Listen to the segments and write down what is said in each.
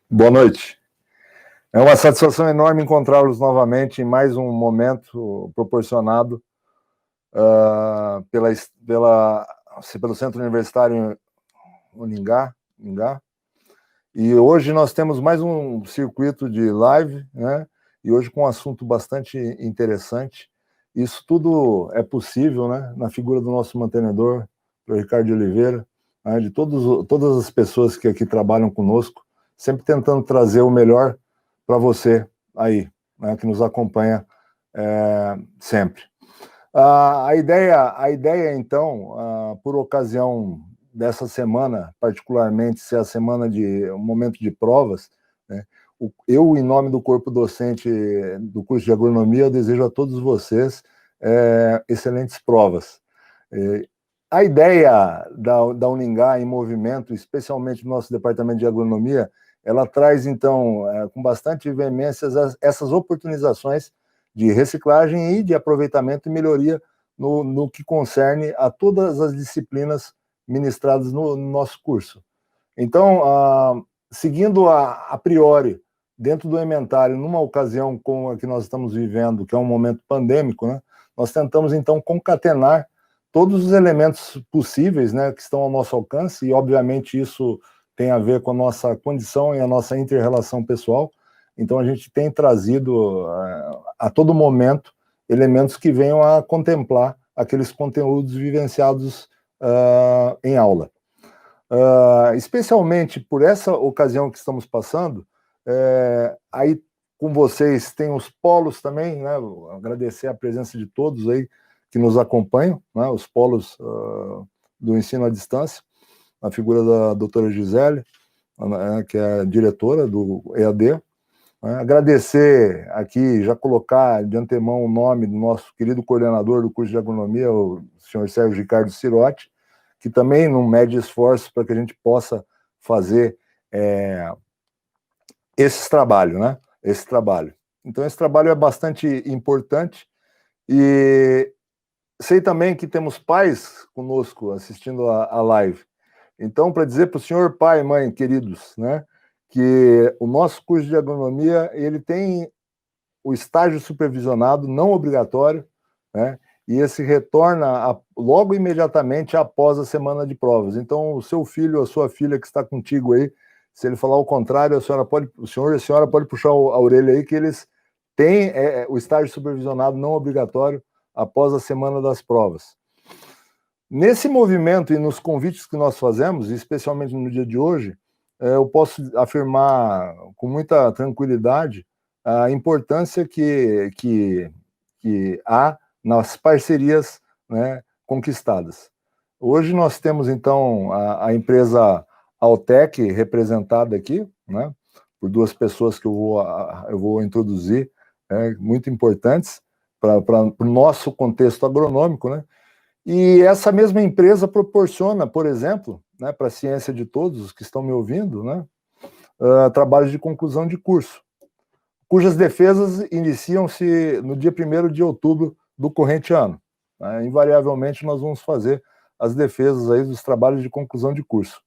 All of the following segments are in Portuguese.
Boa noite. É uma satisfação enorme encontrá-los novamente em mais um momento proporcionado pelo Centro Universitário Uningá. E hoje nós temos mais um circuito de live, né? E hoje com um assunto bastante interessante. Isso tudo é possível, né? Na figura do nosso mantenedor, o Ricardo de Oliveira, né? De todas as pessoas que aqui trabalham conosco, sempre tentando trazer o melhor para você aí, né, que nos acompanha sempre. A ideia então, por ocasião dessa semana, particularmente ser a semana de um momento de provas, né, eu, em nome do corpo docente do curso de agronomia, eu desejo a todos vocês excelentes provas. A ideia da Uningá em movimento, especialmente no nosso departamento de agronomia, ela traz, então, com bastante veemência, essas oportunizações de reciclagem e de aproveitamento e melhoria no que concerne a todas as disciplinas ministradas no nosso curso. Então, seguindo a priori, dentro do ementário, numa ocasião como a que nós estamos vivendo, que é um momento pandêmico, né, nós tentamos, então, concatenar todos os elementos possíveis, né, que estão ao nosso alcance, e, obviamente, isso tem a ver com a nossa condição e a nossa inter-relação pessoal. Então, a gente tem trazido, a todo momento, elementos que venham a contemplar aqueles conteúdos vivenciados em aula. Especialmente por essa ocasião que estamos passando, aí com vocês tem os polos também, né? Agradecer a presença de todos aí que nos acompanham, né? Os polos do ensino à distância, a figura da doutora Gisele, que é a diretora do EAD. Agradecer aqui, já colocar de antemão o nome do nosso querido coordenador do curso de agronomia, o senhor Sérgio Ricardo Sirotti, que também não mede esforços para que a gente possa fazer esse trabalho, né? Esse trabalho. Então, esse trabalho é bastante importante e sei também que temos pais conosco assistindo a live. Então, para dizer para o senhor pai e mãe, queridos, né, que o nosso curso de agronomia, ele tem o estágio supervisionado, não obrigatório, né, e esse retorna logo imediatamente após a semana de provas. Então, o seu filho ou a sua filha que está contigo aí, se ele falar o contrário, o senhor e a senhora pode puxar a orelha aí, que eles têm o estágio supervisionado não obrigatório após a semana das provas. Nesse movimento e nos convites que nós fazemos, especialmente no dia de hoje, eu posso afirmar com muita tranquilidade a importância que há nas parcerias, né, conquistadas. Hoje nós temos, então, a empresa Altec representada aqui, né, por duas pessoas que eu vou introduzir, muito importantes para o nosso contexto agronômico, né? E essa mesma empresa proporciona, por exemplo, né, para a ciência de todos os que estão me ouvindo, né, trabalhos de conclusão de curso, cujas defesas iniciam-se no dia 1º de outubro do corrente ano. Invariavelmente, nós vamos fazer as defesas aí dos trabalhos de conclusão de curso.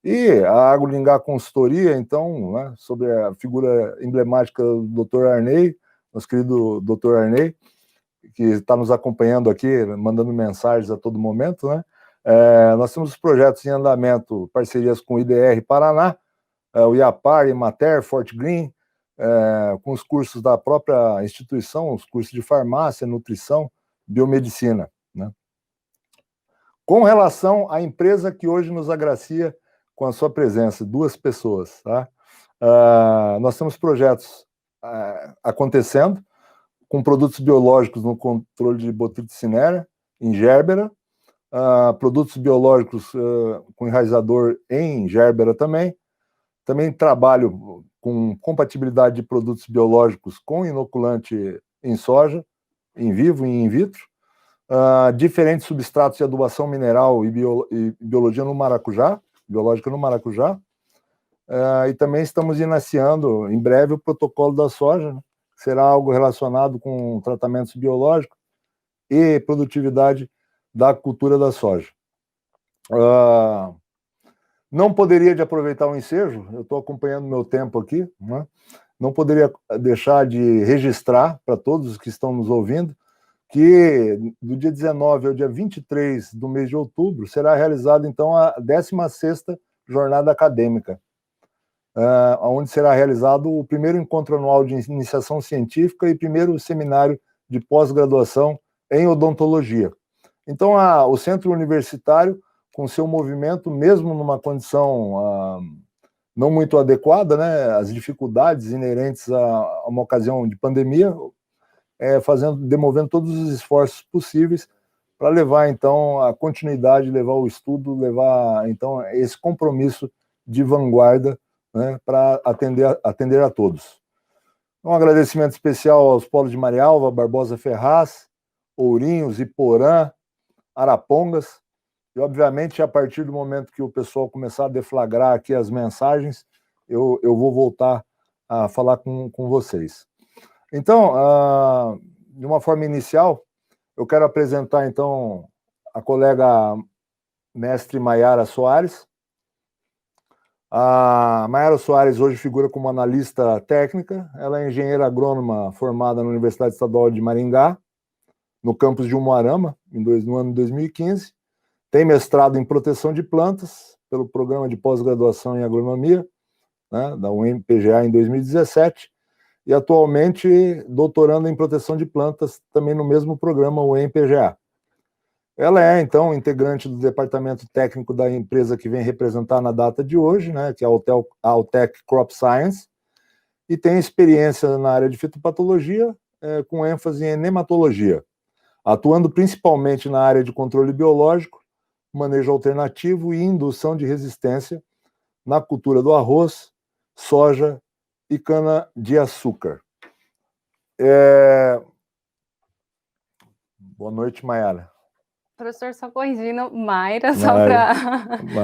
E a AgroLingá Consultoria, então, né, sobre a figura emblemática do Dr. Arney, nosso querido Dr. Arney, que está nos acompanhando aqui, mandando mensagens a todo momento, né? Nós temos os projetos em andamento, parcerias com o IDR Paraná, o IAPAR, Emater, Fort Green, com os cursos da própria instituição, os cursos de farmácia, nutrição, biomedicina, né? Com relação à empresa que hoje nos agracia com a sua presença, duas pessoas, tá? Nós temos projetos acontecendo, com produtos biológicos no controle de botrytis cinerea, em Gerbera, produtos biológicos com enraizador em Gerbera também trabalho com compatibilidade de produtos biológicos com inoculante em soja, em vivo e in vitro, diferentes substratos de adubação mineral e biologia no maracujá, biológica no maracujá, e também estamos iniciando em breve o protocolo da soja, né? Será algo relacionado com tratamentos biológicos e produtividade da cultura da soja. Não poderia de aproveitar o ensejo, eu estou acompanhando meu tempo aqui, né? Não poderia deixar de registrar para todos os que estão nos ouvindo que do dia 19 ao dia 23 do mês de outubro será realizada, então, a 16ª jornada acadêmica, onde será realizado o primeiro encontro anual de iniciação científica e primeiro seminário de pós-graduação em odontologia. Então, o centro universitário, com seu movimento, mesmo numa condição não muito adequada, né, as dificuldades inerentes a uma ocasião de pandemia, demovendo todos os esforços possíveis para levar, então, a continuidade, levar o estudo, levar, então, esse compromisso de vanguarda, né, para atender a todos. Um agradecimento especial aos polos de Marialva, Barbosa Ferraz, Ourinhos, Iporã, Arapongas, e, obviamente, a partir do momento que o pessoal começar a deflagrar aqui as mensagens, eu vou voltar a falar com vocês. Então, de uma forma inicial, eu quero apresentar, então, a colega mestre Maiara Soares. A Maiara Soares hoje figura como analista técnica, ela é engenheira agrônoma formada na Universidade Estadual de Maringá, no campus de Umuarama, no ano de 2015, tem mestrado em proteção de plantas, pelo programa de pós-graduação em agronomia, né, da UEM-PGA em 2017, e atualmente doutorando em proteção de plantas, também no mesmo programa UEM-PGA. Ela é, então, integrante do departamento técnico da empresa que vem representar na data de hoje, né, que é a Altec Crop Science, e tem experiência na área de fitopatologia, com ênfase em nematologia, atuando principalmente na área de controle biológico, manejo alternativo e indução de resistência na cultura do arroz, soja e cana-de-açúcar. Boa noite, Maiara. Professor, só corrigindo, Mayra, só para...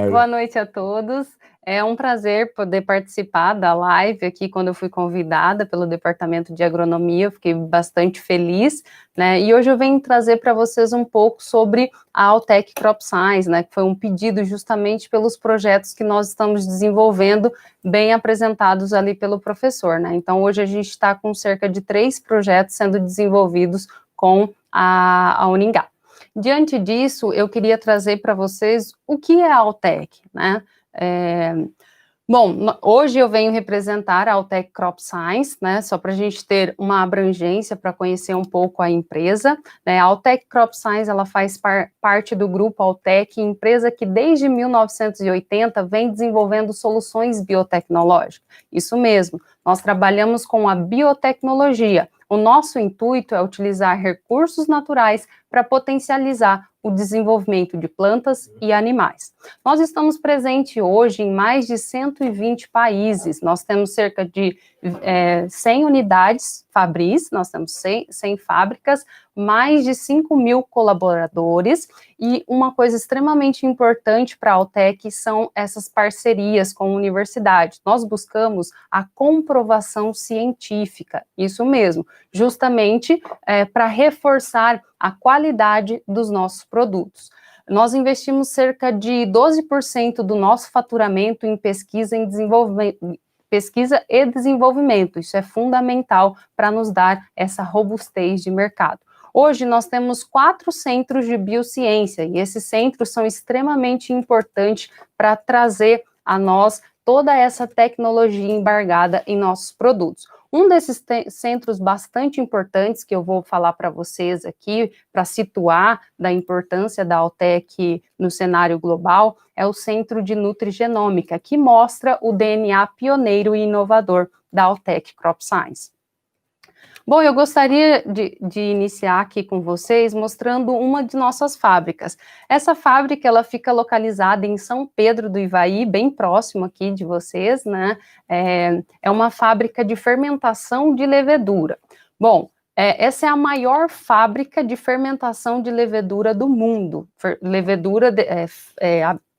Boa noite a todos. É um prazer poder participar da live aqui quando eu fui convidada pelo Departamento de Agronomia, eu fiquei bastante feliz, né? E hoje eu venho trazer para vocês um pouco sobre a Altec Crop Science, né? Que foi um pedido justamente pelos projetos que nós estamos desenvolvendo, bem apresentados ali pelo professor, né? Então hoje a gente está com cerca de 3 projetos sendo desenvolvidos com a Uningá. Diante disso, eu queria trazer para vocês o que é a Altec, né? Bom, hoje eu venho representar a Altec Crop Science, né? Só para a gente ter uma abrangência para conhecer um pouco a empresa, né? A Altec Crop Science, ela faz parte do grupo Altec, empresa que desde 1980 vem desenvolvendo soluções biotecnológicas. Isso mesmo, nós trabalhamos com a biotecnologia. O nosso intuito é utilizar recursos naturais para potencializar o desenvolvimento de plantas e animais. Nós estamos presentes hoje em mais de 120 países, nós temos cerca de 100 unidades fabris, nós temos 100 fábricas, mais de 5.000 colaboradores, e uma coisa extremamente importante para a Altec são essas parcerias com universidades. Nós buscamos a comprovação científica, isso mesmo, justamente para reforçar a qualidade dos nossos produtos. Nós investimos cerca de 12% do nosso faturamento em pesquisa e desenvolvimento. Isso é fundamental para nos dar essa robustez de mercado. Hoje nós temos 4 centros de biociência e esses centros são extremamente importantes para trazer a nós toda essa tecnologia embargada em nossos produtos. Um desses centros bastante importantes que eu vou falar para vocês aqui, para situar da importância da Altec no cenário global, é o Centro de Nutrigenômica, que mostra o DNA pioneiro e inovador da Altec Crop Science. Bom, eu gostaria de iniciar aqui com vocês mostrando uma de nossas fábricas. Essa fábrica, ela fica localizada em São Pedro do Ivaí, bem próximo aqui de vocês, né? É uma fábrica de fermentação de levedura. Bom, Essa é a maior fábrica de fermentação de levedura do mundo. Levedura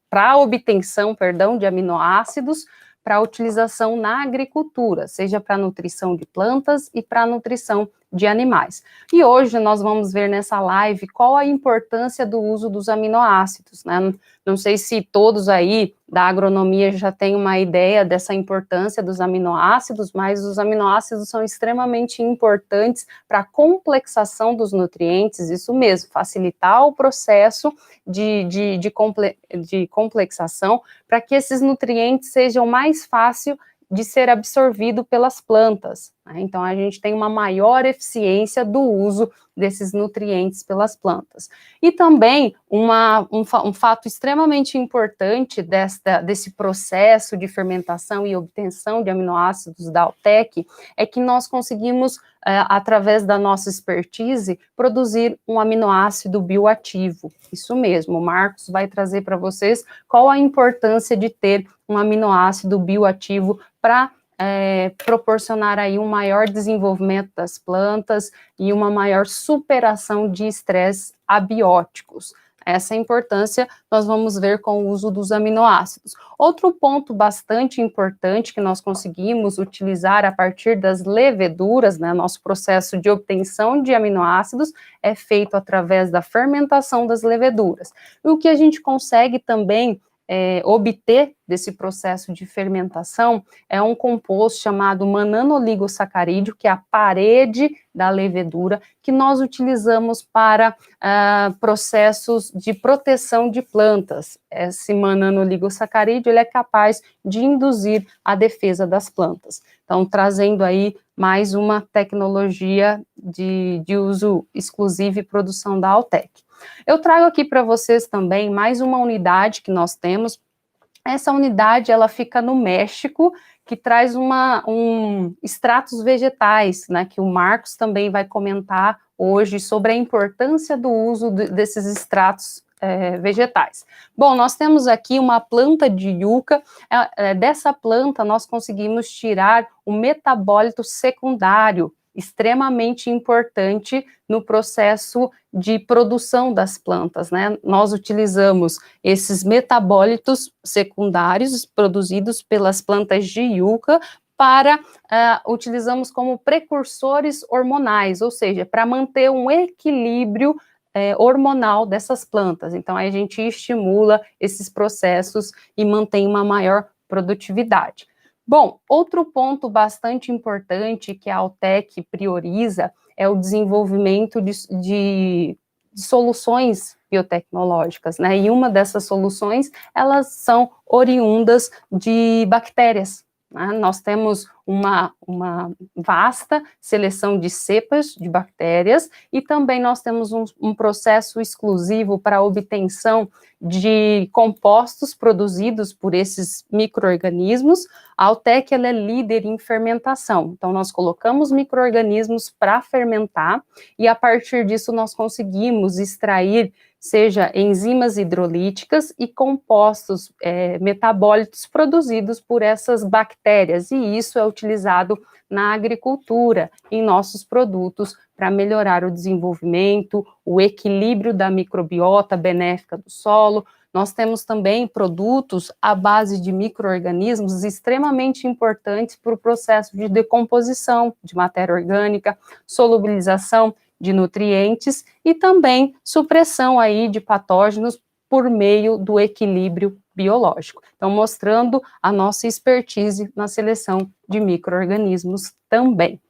para obtenção, de aminoácidos para utilização na agricultura, seja para nutrição de plantas e para nutrição de animais. E hoje nós vamos ver nessa live qual a importância do uso dos aminoácidos, né? Não sei se todos aí da agronomia já têm uma ideia dessa importância dos aminoácidos, mas os aminoácidos são extremamente importantes para a complexação dos nutrientes, isso mesmo, facilitar o processo de complexação para que esses nutrientes sejam mais fáceis de ser absorvido pelas plantas, né? Então, a gente tem uma maior eficiência do uso desses nutrientes pelas plantas. E também, um fato extremamente importante desse processo de fermentação e obtenção de aminoácidos da Altek é que nós conseguimos, através da nossa expertise, produzir um aminoácido bioativo. Isso mesmo, o Marcos vai trazer para vocês qual a importância de ter um aminoácido bioativo para proporcionar aí um maior desenvolvimento das plantas e uma maior superação de estresses abióticos. Essa importância nós vamos ver com o uso dos aminoácidos. Outro ponto bastante importante que nós conseguimos utilizar a partir das leveduras, né, nosso processo de obtenção de aminoácidos é feito através da fermentação das leveduras. E o que a gente consegue também obter desse processo de fermentação é um composto chamado mananoligosacarídeo, que é a parede da levedura, que nós utilizamos para processos de proteção de plantas. Esse mananoligosacarídeo, ele é capaz de induzir a defesa das plantas. Então, trazendo aí mais uma tecnologia de uso exclusivo e produção da Altek. Eu trago aqui para vocês também mais uma unidade que nós temos. Essa unidade, ela fica no México, que traz extratos vegetais, né, que o Marcos também vai comentar hoje sobre a importância do uso desses extratos vegetais. Bom, nós temos aqui uma planta de yuca, dessa planta nós conseguimos tirar o metabólito secundário, extremamente importante no processo de produção das plantas, né? Nós utilizamos esses metabólitos secundários produzidos pelas plantas de yuca utilizamos como precursores hormonais, ou seja, para manter um equilíbrio hormonal dessas plantas. Então, aí a gente estimula esses processos e mantém uma maior produtividade. Bom, outro ponto bastante importante que a Altek prioriza é o desenvolvimento de soluções biotecnológicas, né? E uma dessas soluções, elas são oriundas de bactérias, né? Nós temos uma vasta seleção de cepas de bactérias e também nós temos um processo exclusivo para a obtenção de compostos produzidos por esses micro-organismos. A Altek, ela é líder em fermentação, então nós colocamos micro-organismos para fermentar e a partir disso nós conseguimos extrair seja enzimas hidrolíticas e compostos metabólitos produzidos por essas bactérias, e isso é utilizado na agricultura, em nossos produtos, para melhorar o desenvolvimento, o equilíbrio da microbiota benéfica do solo. Nós temos também produtos à base de micro-organismos extremamente importantes para o processo de decomposição de matéria orgânica, solubilização de nutrientes e também supressão aí de patógenos por meio do equilíbrio biológico. Então, mostrando a nossa expertise na seleção de micro-organismos também.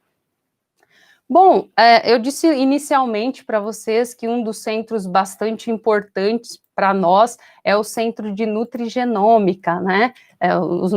Bom, eu disse inicialmente para vocês que um dos centros bastante importantes para nós é o Centro de Nutrigenômica, né?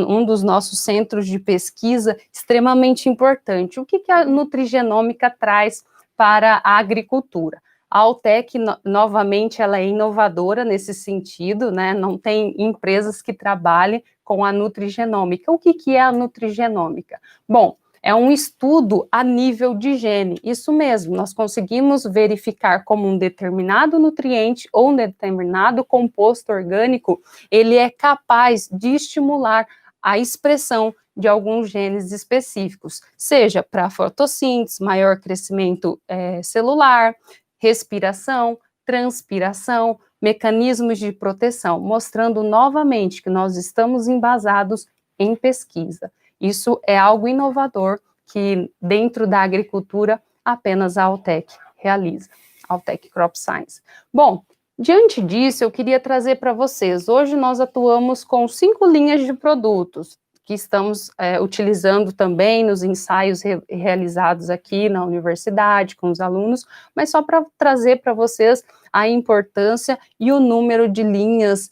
Um dos nossos centros de pesquisa extremamente importante. O que a nutrigenômica traz para a agricultura? A Altek, novamente, ela é inovadora nesse sentido, né? Não tem empresas que trabalhem com a nutrigenômica. O que é a nutrigenômica? Bom, é um estudo a nível de gene, isso mesmo, nós conseguimos verificar como um determinado nutriente ou um determinado composto orgânico, ele é capaz de estimular a expressão de alguns genes específicos, seja para fotossíntese, maior crescimento celular, respiração, transpiração, mecanismos de proteção, mostrando novamente que nós estamos embasados em pesquisa. Isso é algo inovador que dentro da agricultura apenas a Altec realiza, Altec Crop Science. Bom, diante disso eu queria trazer para vocês, hoje nós atuamos com 5 linhas de produtos, que estamos utilizando também nos ensaios realizados aqui na universidade, com os alunos, mas só para trazer para vocês a importância e o número de linhas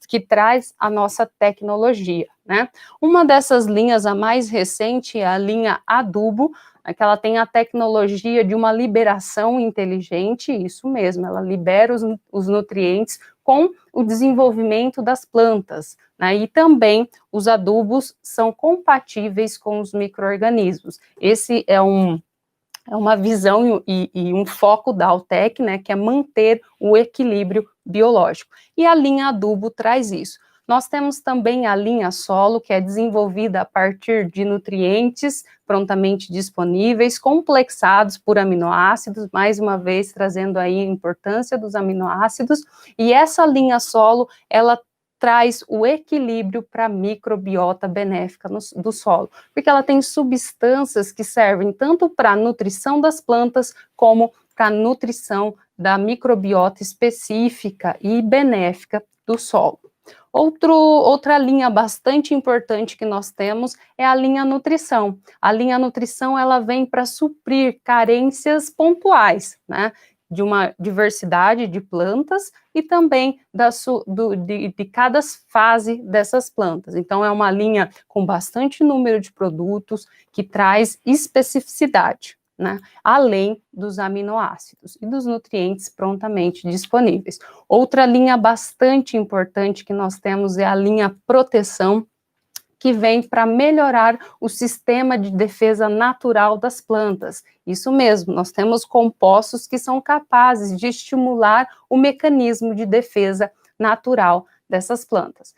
que traz a nossa tecnologia, né? Uma dessas linhas, a mais recente, é a linha Adubo, que ela tem a tecnologia de uma liberação inteligente, isso mesmo, ela libera os nutrientes com o desenvolvimento das plantas, né? E também os adubos são compatíveis com os micro-organismos. Esse é uma visão e um foco da Altec, né, que é manter o equilíbrio biológico. E a linha adubo traz isso. Nós temos também a linha solo, que é desenvolvida a partir de nutrientes prontamente disponíveis, complexados por aminoácidos, mais uma vez trazendo aí a importância dos aminoácidos, e essa linha solo, ela traz o equilíbrio para a microbiota benéfica do solo, porque ela tem substâncias que servem tanto para a nutrição das plantas, como para a nutrição da microbiota específica e benéfica do solo. Outra linha bastante importante que nós temos é a linha nutrição. A linha nutrição, ela vem para suprir carências pontuais, né, de uma diversidade de plantas e também de cada fase dessas plantas. Então, é uma linha com bastante número de produtos que traz especificidade, né, além dos aminoácidos e dos nutrientes prontamente disponíveis. Outra linha bastante importante que nós temos é a linha proteção, que vem para melhorar o sistema de defesa natural das plantas. Isso mesmo, nós temos compostos que são capazes de estimular o mecanismo de defesa natural dessas plantas.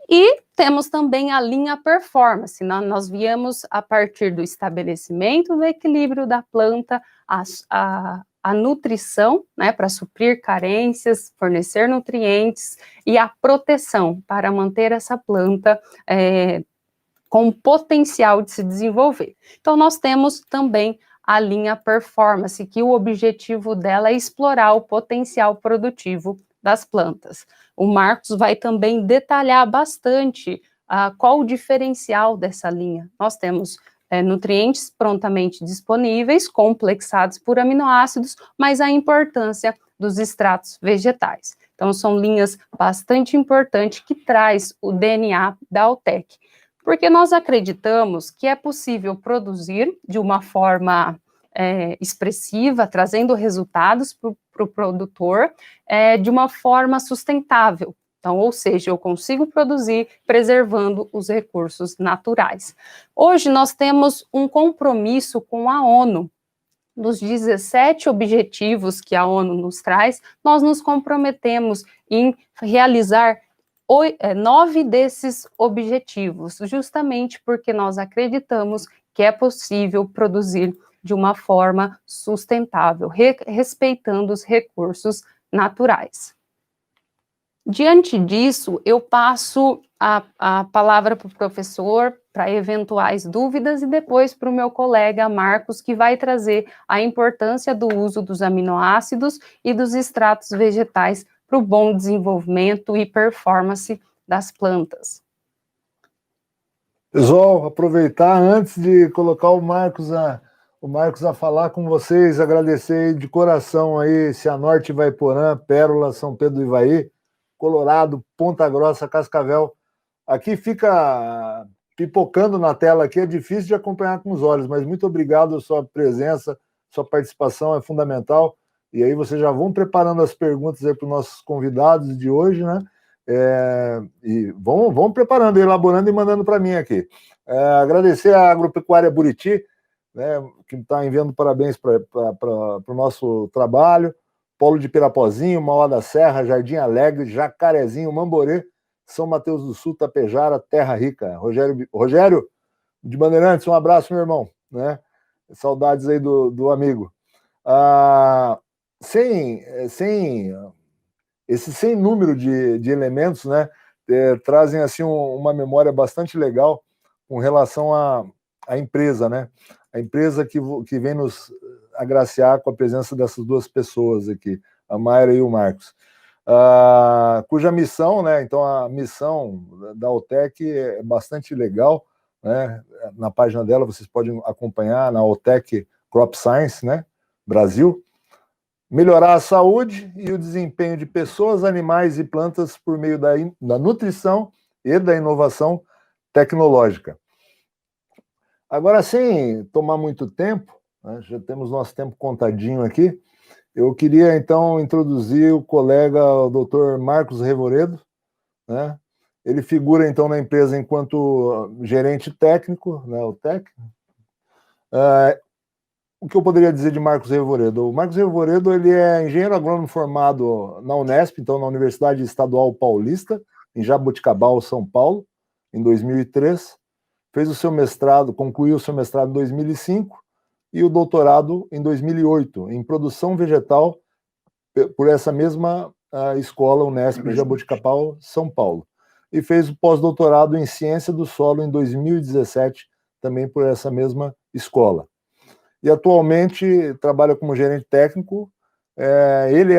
E temos também a linha performance, nós viemos a partir do estabelecimento do equilíbrio da planta, a nutrição, né, para suprir carências, fornecer nutrientes, e a proteção para manter essa planta com potencial de se desenvolver. Então, nós temos também a linha performance, que o objetivo dela é explorar o potencial produtivo das plantas. O Marcos vai também detalhar bastante qual o diferencial dessa linha. Nós temos nutrientes prontamente disponíveis, complexados por aminoácidos, mas a importância dos extratos vegetais. Então, são linhas bastante importantes que traz o DNA da Altec, porque nós acreditamos que é possível produzir de uma forma expressiva, trazendo resultados para o produtor de uma forma sustentável. Então, ou seja, eu consigo produzir preservando os recursos naturais. Hoje nós temos um compromisso com a ONU. Dos 17 objetivos que a ONU nos traz, nós nos comprometemos em realizar 9 desses objetivos, justamente porque nós acreditamos que é possível produzir de uma forma sustentável, respeitando os recursos naturais. Diante disso, eu passo a palavra para o professor, para eventuais dúvidas, e depois para o meu colega Marcos, que vai trazer a importância do uso dos aminoácidos e dos extratos vegetais para o bom desenvolvimento e performance das plantas. Pessoal, aproveitar antes de colocar o Marcos a falar com vocês, agradecer de coração aí Cianorte, Ivaiporã, Pérola, São Pedro do Ivaí, Colorado, Ponta Grossa, Cascavel. Aqui fica pipocando na tela aqui, é difícil de acompanhar com os olhos, mas muito obrigado a sua presença, sua participação é fundamental. E aí vocês já vão preparando as perguntas aí para os nossos convidados de hoje, né? E vão preparando, elaborando e mandando para mim aqui. Agradecer à Agropecuária Buriti, né, que está enviando parabéns para o nosso trabalho. Polo de Pirapozinho, Mauá da Serra, Jardim Alegre, Jacarezinho, Mamborê, São Mateus do Sul, Tapejara, Terra Rica. Rogério de Bandeirantes, um abraço, meu irmão, né? Saudades aí do amigo. Sem número de elementos, né, trazem assim uma memória bastante legal com relação à empresa, né? A empresa que vem nos agraciar com a presença dessas duas pessoas aqui, a Mayra e o Marcos, cuja missão, né? Então a missão da Altec é bastante legal, né? Na página dela vocês podem acompanhar, na Altec Crop Science, né? Brasil. Melhorar a saúde e o desempenho de pessoas, animais e plantas por meio da nutrição e da inovação tecnológica. Agora, sem tomar muito tempo, né, já temos nosso tempo contadinho aqui, eu queria, então, introduzir o colega, o Dr. Marcos Revoredo, né? Ele figura, então, na empresa enquanto gerente técnico, né, o TEC. O que eu poderia dizer de Marcos Revoredo? O Marcos Revoredo, ele é engenheiro agrônomo formado na Unesp, então na Universidade Estadual Paulista, em Jaboticabal, São Paulo, em 2003. Fez o seu mestrado, concluiu o seu mestrado em 2005 e o doutorado em 2008, em produção vegetal, por essa mesma escola Unesp, Jaboticabal, São Paulo. E fez o pós-doutorado em ciência do solo em 2017, também por essa mesma escola. E atualmente trabalha como gerente técnico. Ele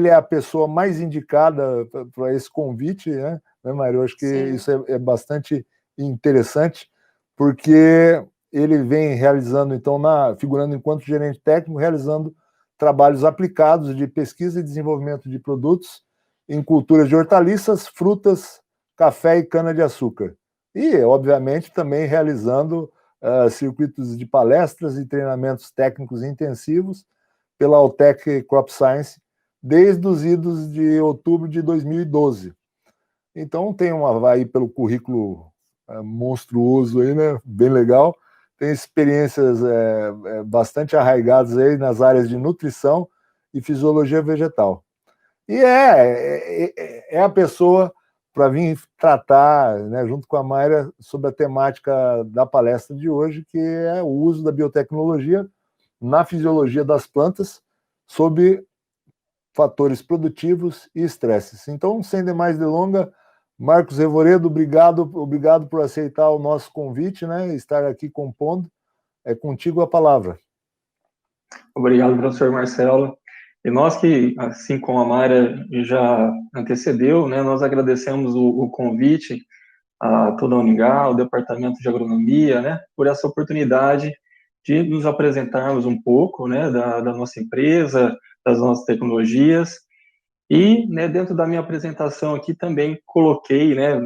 é a pessoa mais indicada para esse convite, né, Mário? Eu acho que Sim. Isso é bastante interessante, porque ele vem realizando, então, figurando enquanto gerente técnico, realizando trabalhos aplicados de pesquisa e desenvolvimento de produtos em culturas de hortaliças, frutas, café e cana-de-açúcar. E, obviamente, também realizando circuitos de palestras e treinamentos técnicos intensivos pela Altec Crop Science desde os idos de outubro de 2012. Então tem vai pelo currículo monstruoso aí, né? Bem legal. Tem experiências bastante arraigadas aí nas áreas de nutrição e fisiologia vegetal. E é a pessoa para vir tratar, né, junto com a Mayra, sobre a temática da palestra de hoje, que é o uso da biotecnologia na fisiologia das plantas, sob fatores produtivos e estresses. Então, sem demais delongas, Marcos Revoredo, obrigado por aceitar o nosso convite, né, estar aqui compondo. É contigo a palavra. Obrigado, professor Marcelo. E nós que, assim como a Mayra já antecedeu, né, nós agradecemos o convite a toda a Uningá, ao Departamento de Agronomia, né, por essa oportunidade de nos apresentarmos um pouco, né, da nossa empresa, das nossas tecnologias. E, né, dentro da minha apresentação aqui também coloquei, né,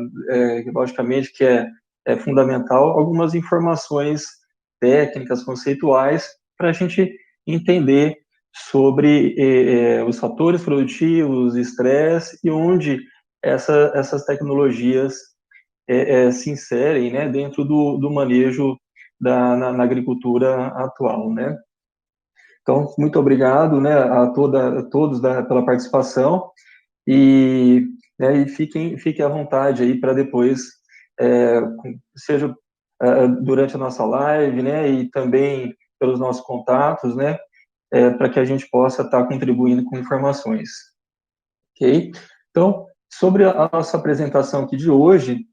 logicamente que é fundamental, algumas informações técnicas, conceituais, para a gente entender sobre os fatores produtivos, estresse e onde essas tecnologias se inserem, né, dentro do manejo na agricultura atual, né. Então, muito obrigado, né, a todos pela participação e fiquem à vontade aí para depois, seja durante a nossa live, né, e também pelos nossos contatos, né, para que a gente possa estar contribuindo com informações. Ok? Então, sobre a nossa apresentação aqui de hoje,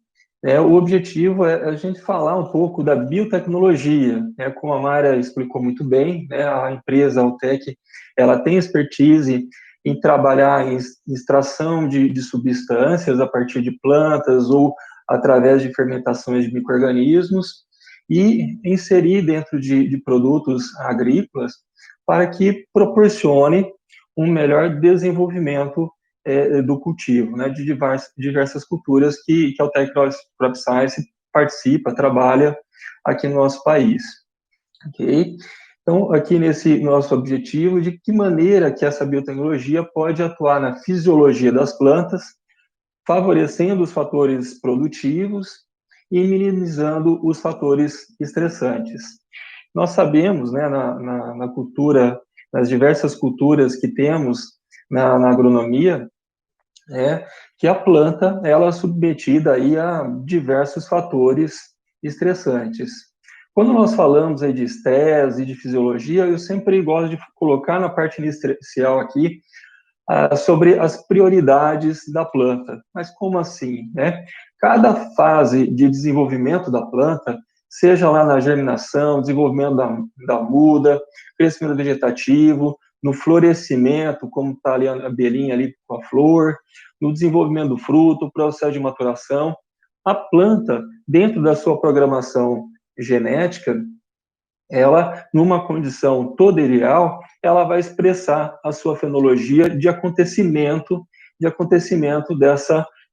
o objetivo é a gente falar um pouco da biotecnologia, né? Como a Mayra explicou muito bem, né? A empresa Altec, ela tem expertise em trabalhar em extração de substâncias a partir de plantas ou através de fermentações de micro-organismos e inserir dentro de produtos agrícolas para que proporcione um melhor desenvolvimento do cultivo, né, de diversas culturas que a Altec Crop Science participa, trabalha aqui no nosso país. Ok? Então, aqui nesse nosso objetivo, de que maneira que essa biotecnologia pode atuar na fisiologia das plantas, favorecendo os fatores produtivos e minimizando os fatores estressantes. Nós sabemos, né, na cultura, nas diversas culturas que temos na agronomia, que a planta ela é submetida aí a diversos fatores estressantes. Quando nós falamos aí de estresse e de fisiologia, eu sempre gosto de colocar na parte inicial aqui sobre as prioridades da planta. Mas como assim, né? Cada fase de desenvolvimento da planta, seja lá na germinação, desenvolvimento da muda, crescimento vegetativo, no florescimento, como está ali a abelhinha ali com a flor, no desenvolvimento do fruto, processo de maturação, a planta, dentro da sua programação genética, ela, numa condição toda ideal, ela vai expressar a sua fenologia de acontecimento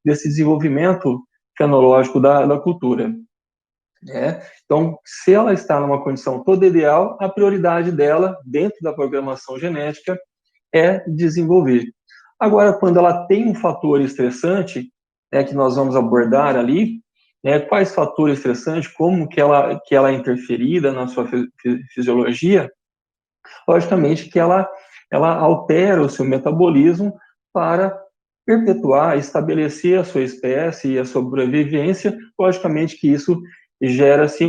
desse desenvolvimento fenológico da cultura. Então, se ela está numa condição toda ideal, a prioridade dela, dentro da programação genética, é desenvolver. Agora, quando ela tem um fator estressante, que nós vamos abordar ali, quais fatores estressantes, como que ela é interferida na sua fisiologia, logicamente que ela altera o seu metabolismo para perpetuar, estabelecer a sua espécie e a sobrevivência, logicamente que isso gera-se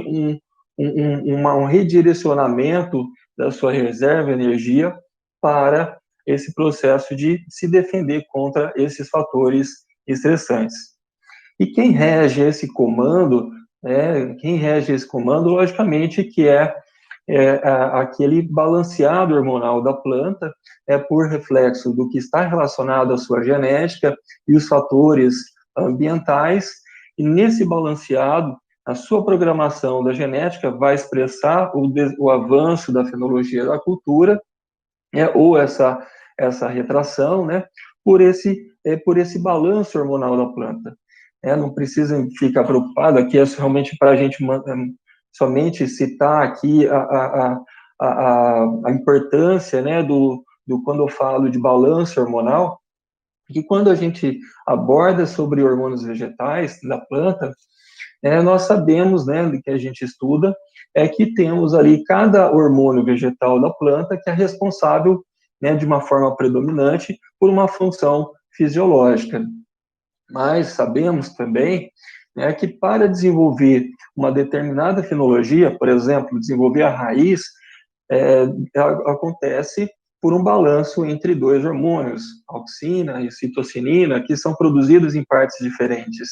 um redirecionamento da sua reserva de energia para esse processo de se defender contra esses fatores estressantes. E quem rege esse comando, logicamente, que é aquele balanceado hormonal da planta, por reflexo do que está relacionado à sua genética e os fatores ambientais, e nesse balanceado, a sua programação da genética vai expressar o avanço da fenologia da cultura, ou essa retração, por esse balanço hormonal da planta. Não precisa ficar preocupado, aqui é realmente para a gente somente citar aqui a importância, do quando eu falo de balanço hormonal, que quando a gente aborda sobre hormônios vegetais da planta, nós sabemos, do que a gente estuda, que temos ali cada hormônio vegetal da planta que é responsável, de uma forma predominante, por uma função fisiológica. Mas sabemos também que para desenvolver uma determinada fenologia, por exemplo, desenvolver a raiz, acontece por um balanço entre dois hormônios, auxina e citocinina, que são produzidos em partes diferentes,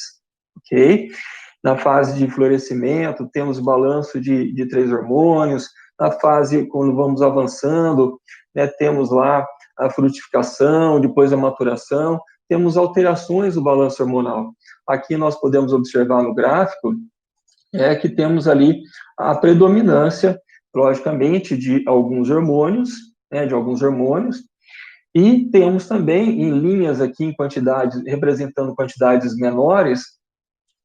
ok? Na fase de florescimento, temos balanço de 3 hormônios. Na fase, quando vamos avançando, temos lá a frutificação, depois a maturação, temos alterações do balanço hormonal. Aqui nós podemos observar no gráfico que temos ali a predominância, logicamente, de alguns hormônios, e temos também em linhas aqui em quantidades, representando quantidades menores,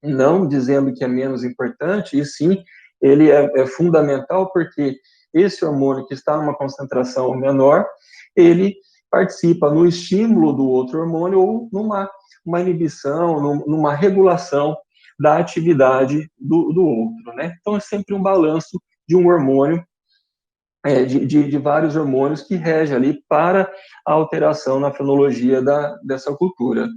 não dizendo que é menos importante, e sim, ele é fundamental porque esse hormônio que está numa concentração menor, ele participa no estímulo do outro hormônio ou numa inibição, numa regulação da atividade do outro, Então, é sempre um balanço de um hormônio, de vários hormônios que rege ali para a alteração na fenologia dessa cultura.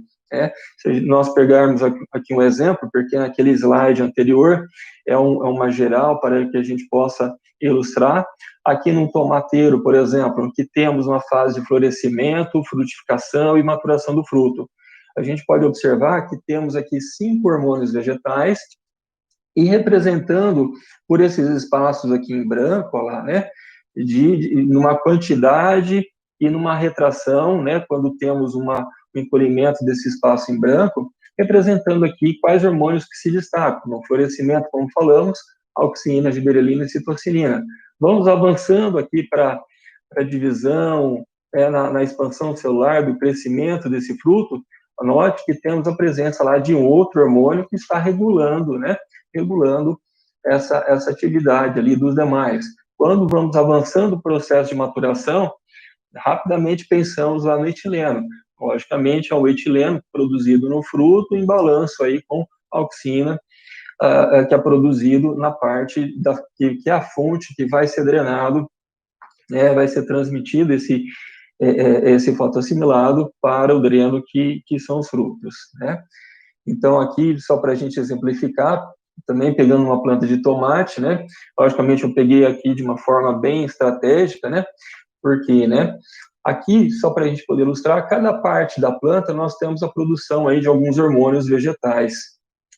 Se nós pegarmos aqui um exemplo, porque naquele slide anterior é uma geral para que a gente possa ilustrar. Aqui num tomateiro, por exemplo, que temos uma fase de florescimento, frutificação e maturação do fruto. A gente pode observar que temos aqui 5 hormônios vegetais e representando por esses espaços aqui em branco, numa quantidade e numa retração, quando temos um encolhimento desse espaço em branco, representando aqui quais hormônios que se destacam. No florescimento, como falamos, auxina, gibberelina e citocinina. Vamos avançando aqui para a divisão, na expansão celular, do crescimento desse fruto. Note que temos a presença lá de um outro hormônio que está regulando, regulando essa atividade ali dos demais. Quando vamos avançando o processo de maturação, rapidamente pensamos lá no etileno. Logicamente, é o etileno produzido no fruto em balanço aí com a auxina, que é produzido na parte que é a fonte que vai ser drenado, vai ser transmitido esse fotossimilado para o dreno que são os frutos, né? Então, aqui, só para a gente exemplificar, também pegando uma planta de tomate, né? Logicamente, eu peguei aqui de uma forma bem estratégica, né? Porque, né? Aqui, só para a gente poder ilustrar, cada parte da planta nós temos a produção aí de alguns hormônios vegetais,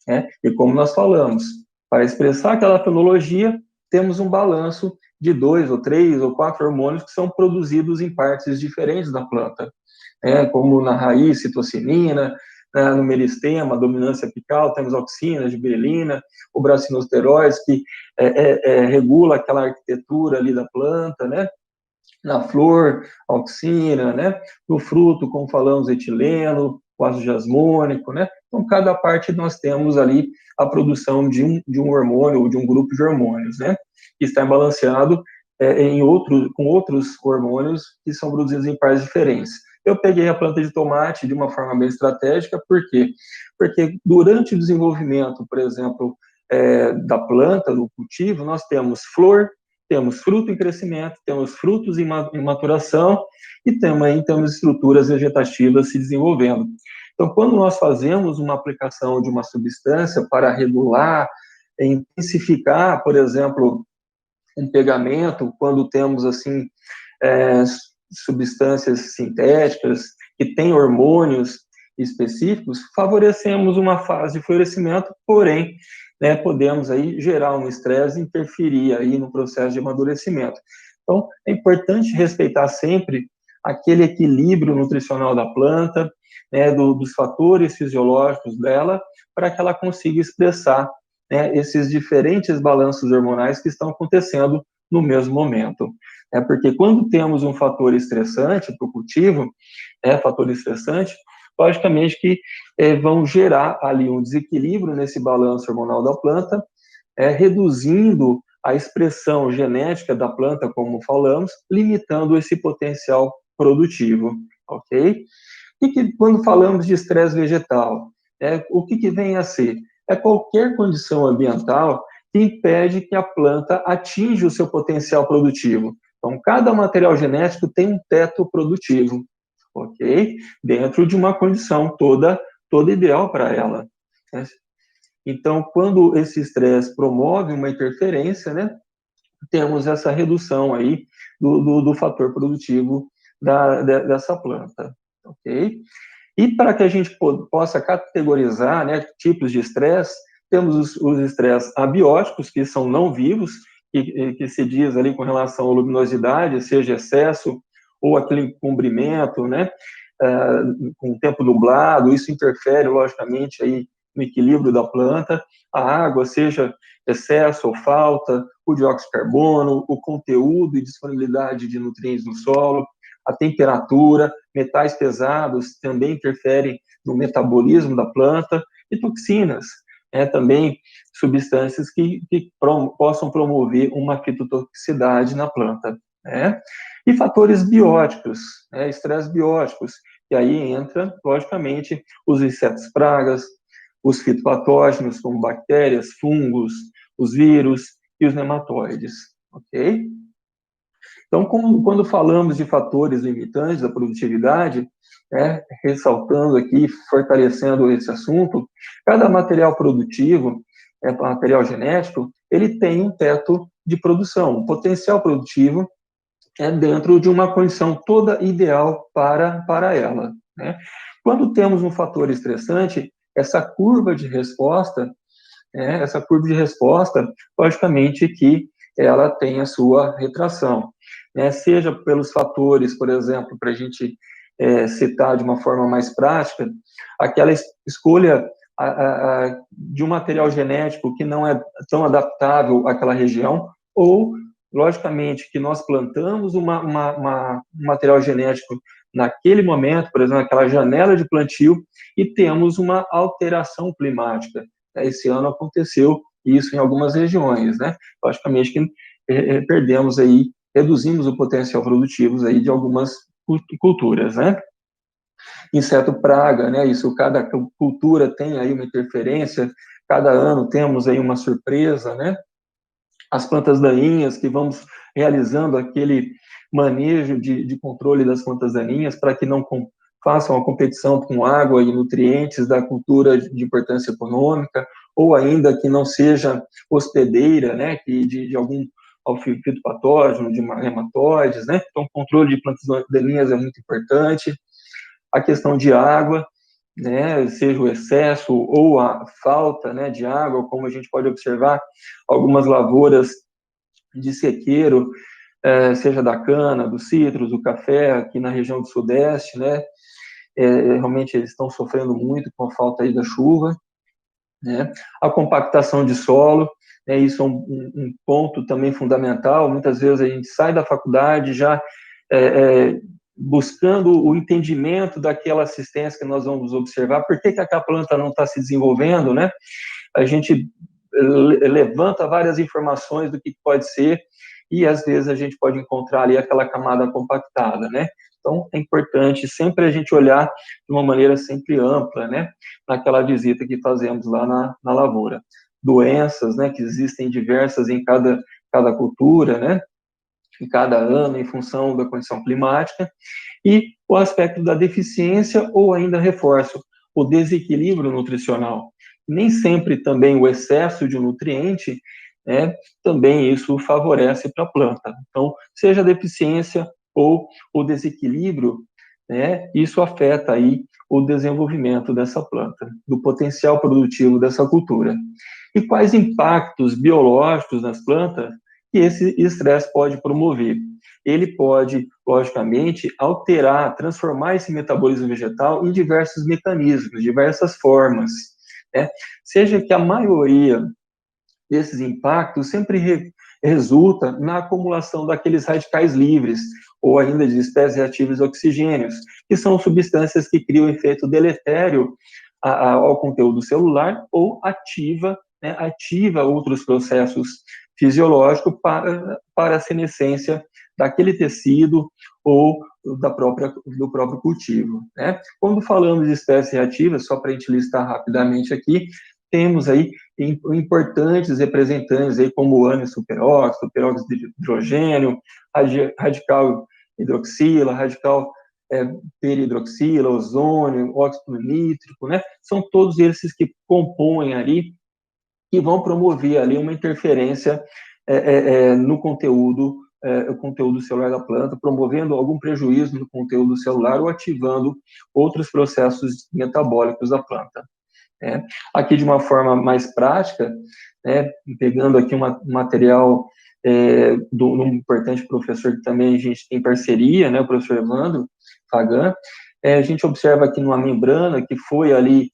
né? E como nós falamos, para expressar aquela fenologia, temos um balanço de 2 ou 3 ou 4 hormônios que são produzidos em partes diferentes da planta, né? Como na raiz, citocinina, no meristema, dominância apical, temos auxina, gibberelina, o brasinosteróides, que regula aquela arquitetura ali da planta, né? Na flor, auxina, né? No fruto, como falamos, etileno, o ácido jasmônico, né? Então, cada parte nós temos ali a produção de um hormônio ou de um grupo de hormônios, né? Que está balanceado com outros hormônios que são produzidos em pares diferentes. Eu peguei a planta de tomate de uma forma bem estratégica, por quê? Porque durante o desenvolvimento, por exemplo, da planta, do cultivo, nós temos flor, temos fruto em crescimento, temos frutos em maturação e também temos estruturas vegetativas se desenvolvendo. Então, quando nós fazemos uma aplicação de uma substância para regular, intensificar, por exemplo, um pegamento, quando temos, assim, substâncias sintéticas que têm hormônios específicos, favorecemos uma fase de florescimento, porém, né, podemos aí gerar um estresse e interferir aí no processo de amadurecimento. Então, é importante respeitar sempre aquele equilíbrio nutricional da planta, né, dos fatores fisiológicos dela, para que ela consiga expressar, né, esses diferentes balanços hormonais que estão acontecendo no mesmo momento. Porque quando temos um fator estressante para o cultivo, fator estressante, logicamente que vão gerar ali um desequilíbrio nesse balanço hormonal da planta, reduzindo a expressão genética da planta, como falamos, limitando esse potencial produtivo, ok? E quando falamos de estresse vegetal, o que vem a ser? É qualquer condição ambiental que impede que a planta atinja o seu potencial produtivo. Então, cada material genético tem um teto produtivo, ok? Dentro de uma condição toda ideal para ela, né? Então, quando esse estresse promove uma interferência, né, temos essa redução aí do fator produtivo dessa planta, ok? E para que a gente possa categorizar, né, tipos de estresse, temos os estresses abióticos, que são não vivos, que se diz ali com relação à luminosidade, seja excesso ou aquele encobrimento, né, com o tempo nublado, isso interfere, logicamente, aí no equilíbrio da planta, a água, seja excesso ou falta, o dióxido de carbono, o conteúdo e disponibilidade de nutrientes no solo, a temperatura, metais pesados também interferem no metabolismo da planta, e toxinas, também substâncias que possam promover uma fitotoxicidade na planta, né? E fatores bióticos, estresse bióticos, e aí entra, logicamente, os insetos pragas, os fitopatógenos, como bactérias, fungos, os vírus e os nematóides, ok? Então, quando falamos de fatores limitantes da produtividade, ressaltando aqui, fortalecendo esse assunto, cada material produtivo, material genético, ele tem um teto de produção, um potencial produtivo dentro de uma condição toda ideal para ela, né? Quando temos um fator estressante, essa curva de resposta, logicamente que ela tem a sua retração, seja pelos fatores, por exemplo, para a gente citar de uma forma mais prática, aquela escolha de um material genético que não é tão adaptável àquela região, ou, logicamente, que nós plantamos um material genético naquele momento, por exemplo, naquela janela de plantio, e temos uma alteração climática. Esse ano aconteceu isso em algumas regiões, né? Logicamente que perdemos aí, reduzimos o potencial produtivo aí de algumas culturas, né? Inseto praga, né? Isso, cada cultura tem aí uma interferência, cada ano temos aí uma surpresa, né? As plantas daninhas que vamos realizando aquele manejo de controle das plantas daninhas para que não façam a competição com água e nutrientes da cultura de importância econômica, ou ainda que não seja hospedeira, né, de algum fitopatógeno, de nematóides, né? Então, o controle de plantas daninhas é muito importante. A questão de água, né, seja o excesso ou a falta, né, de água, como a gente pode observar, algumas lavouras de sequeiro, seja da cana, do citros, do café, aqui na região do Sudeste, né, realmente eles estão sofrendo muito com a falta aí da chuva, né, a compactação de solo, né, isso é um ponto também fundamental. Muitas vezes a gente sai da faculdade já buscando o entendimento daquela assistência que nós vamos observar, por que aquela planta não está se desenvolvendo, né? A gente levanta várias informações do que pode ser, e às vezes a gente pode encontrar ali aquela camada compactada, né? Então, é importante sempre a gente olhar de uma maneira sempre ampla, né? Naquela visita que fazemos lá na lavoura. Doenças, né? Que existem diversas em cada cultura, né? Em cada ano, em função da condição climática, e o aspecto da deficiência, ou ainda reforço, o desequilíbrio nutricional. Nem sempre também o excesso de um nutriente, né, também isso favorece para a planta. Então, seja a deficiência ou o desequilíbrio, né, isso afeta aí o desenvolvimento dessa planta, do potencial produtivo dessa cultura. E quais impactos biológicos nas plantas que esse estresse pode promover? Ele pode, logicamente, alterar, transformar esse metabolismo vegetal em diversos mecanismos, diversas formas, né? Seja que a maioria desses impactos sempre resulta na acumulação daqueles radicais livres, ou ainda de espécies reativas oxigênios, que são substâncias que criam efeito deletério ao conteúdo celular, ou ativa outros processos fisiológicos para a senescência daquele tecido ou do próprio cultivo, né? Quando falamos de espécies reativas, só para a gente listar rapidamente aqui, temos aí importantes representantes aí como o ânion superóxido, peróxido de hidrogênio, radical hidroxila, radical peridroxila, ozônio, óxido nítrico, né? São todos esses que compõem ali, que vão promover ali uma interferência no conteúdo celular da planta, promovendo algum prejuízo no conteúdo celular ou ativando outros processos metabólicos da planta. Aqui de uma forma mais prática, pegando aqui um material de um importante professor que também a gente tem parceria, o professor Evandro Fagan, a gente observa aqui numa membrana que foi ali,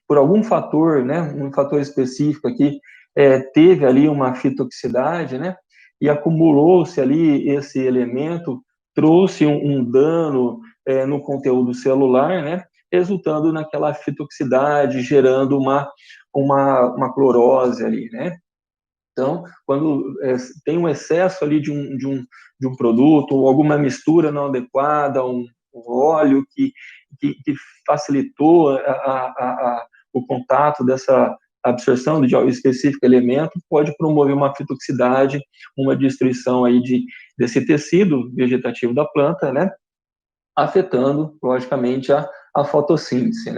por algum fator, um fator específico aqui, teve ali uma fitotoxicidade, e acumulou-se ali esse elemento, trouxe um dano no conteúdo celular, resultando naquela fitotoxicidade, gerando uma clorose ali, Então, quando tem um excesso ali de um produto, ou alguma mistura não adequada, um óleo que facilitou o contato dessa absorção de específico elemento, pode promover uma fitotoxicidade, uma destruição aí desse tecido vegetativo da planta, afetando, logicamente, a fotossíntese,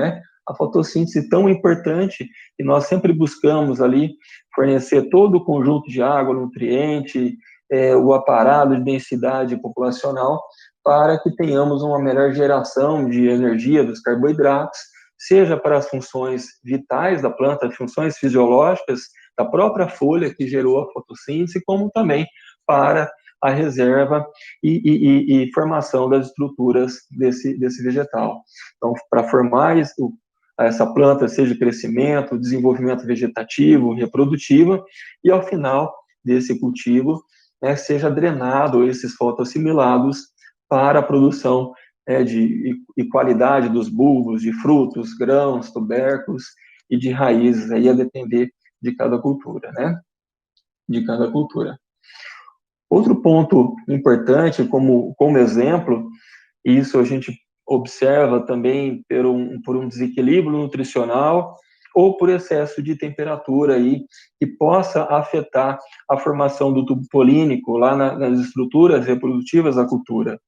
A fotossíntese tão importante, que nós sempre buscamos ali fornecer todo o conjunto de água, nutriente, o aparato de densidade populacional, para que tenhamos uma melhor geração de energia dos carboidratos, seja para as funções vitais da planta, as funções fisiológicas da própria folha que gerou a fotossíntese, como também para a reserva e formação das estruturas desse vegetal. Então, para formar essa planta, seja crescimento, desenvolvimento vegetativo, reprodutivo, e ao final desse cultivo, seja drenado esses fotoassimilados para a produção e qualidade dos bulbos, de frutos, grãos, tubérculos e de raízes, aí a depender de cada cultura, De cada cultura. Outro ponto importante, como exemplo, isso a gente observa também por um desequilíbrio nutricional ou por excesso de temperatura aí, que possa afetar a formação do tubo polínico lá nas estruturas reprodutivas da cultura.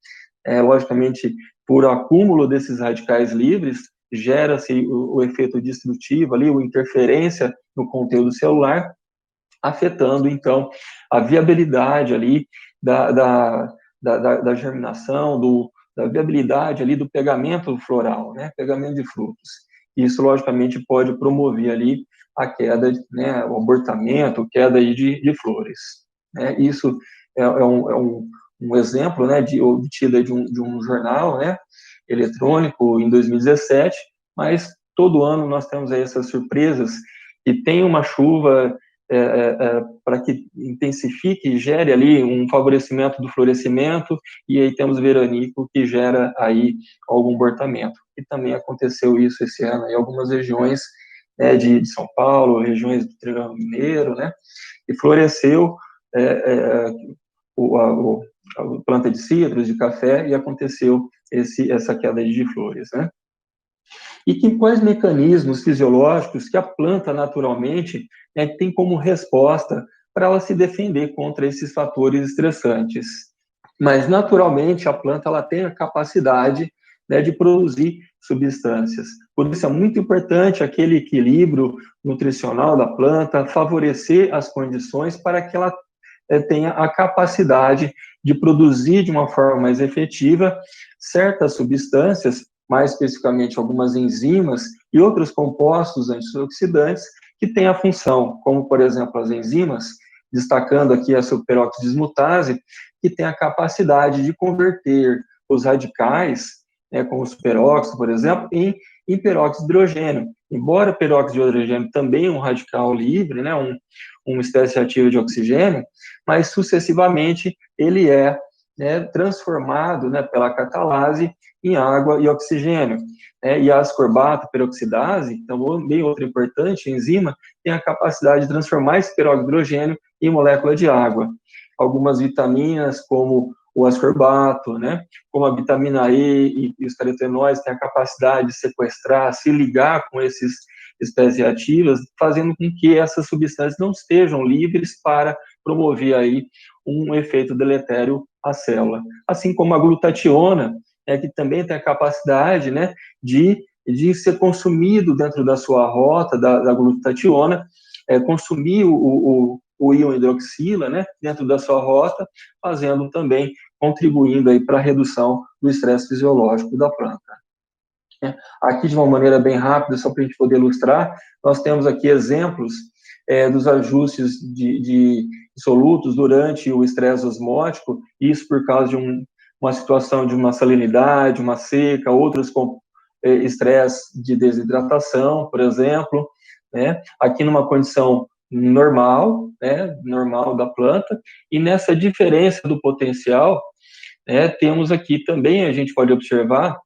Logicamente, por acúmulo desses radicais livres, gera-se o efeito destrutivo ali, a interferência no conteúdo celular, afetando, então, a viabilidade ali da germinação, da viabilidade ali do pegamento floral, né, pegamento de frutos. Isso, logicamente, pode promover ali a queda, né, o abortamento, queda aí de flores. Né? Isso é um exemplo, né, obtido de um jornal, né, eletrônico em 2017, mas todo ano nós temos aí essas surpresas, e tem uma chuva para que intensifique e gere ali um favorecimento do florescimento, e aí temos veranico que gera aí algum abortamento. E também aconteceu isso esse ano em algumas regiões, né, de São Paulo, regiões do Triângulo Mineiro, né, e floresceu a planta de citros, de café, e aconteceu essa queda de flores, né. E quais mecanismos fisiológicos que a planta naturalmente, né, tem como resposta para ela se defender contra esses fatores estressantes. Mas naturalmente a planta ela tem a capacidade, né, de produzir substâncias. Por isso é muito importante aquele equilíbrio nutricional da planta, favorecer as condições para que ela tenha a capacidade de produzir de uma forma mais efetiva certas substâncias, mais especificamente algumas enzimas e outros compostos antioxidantes que têm a função, como, por exemplo, as enzimas, destacando aqui a superóxido dismutase, que tem a capacidade de converter os radicais, né, como o superóxido, por exemplo, em peróxido de hidrogênio. Embora o peróxido de hidrogênio também é um radical livre, né, uma espécie ativa de oxigênio, mas sucessivamente ele é, né, transformado, né, pela catalase em água e oxigênio. E a ascorbato peroxidase, então, bem outra importante enzima, tem a capacidade de transformar esse peróxido de hidrogênio em molécula de água. Algumas vitaminas, como o ascorbato, né, como a vitamina E e os carotenóis, têm a capacidade de sequestrar, se ligar com esses espécies ativas, fazendo com que essas substâncias não estejam livres para promover aí um efeito deletério à célula. Assim como a glutationa, que também tem a capacidade, né, de ser consumido dentro da sua rota da glutationa, consumir o íon hidroxila, né, dentro da sua rota, fazendo também, contribuindo aí para a redução do estresse fisiológico da planta. Aqui, de uma maneira bem rápida, só para a gente poder ilustrar, nós temos aqui exemplos dos ajustes de solutos durante o estresse osmótico, isso por causa de uma situação de uma salinidade, uma seca, outros com estresse de desidratação, por exemplo, né? Aqui numa condição normal, né, normal da planta, e nessa diferença do potencial, né, temos aqui também, a gente pode observar,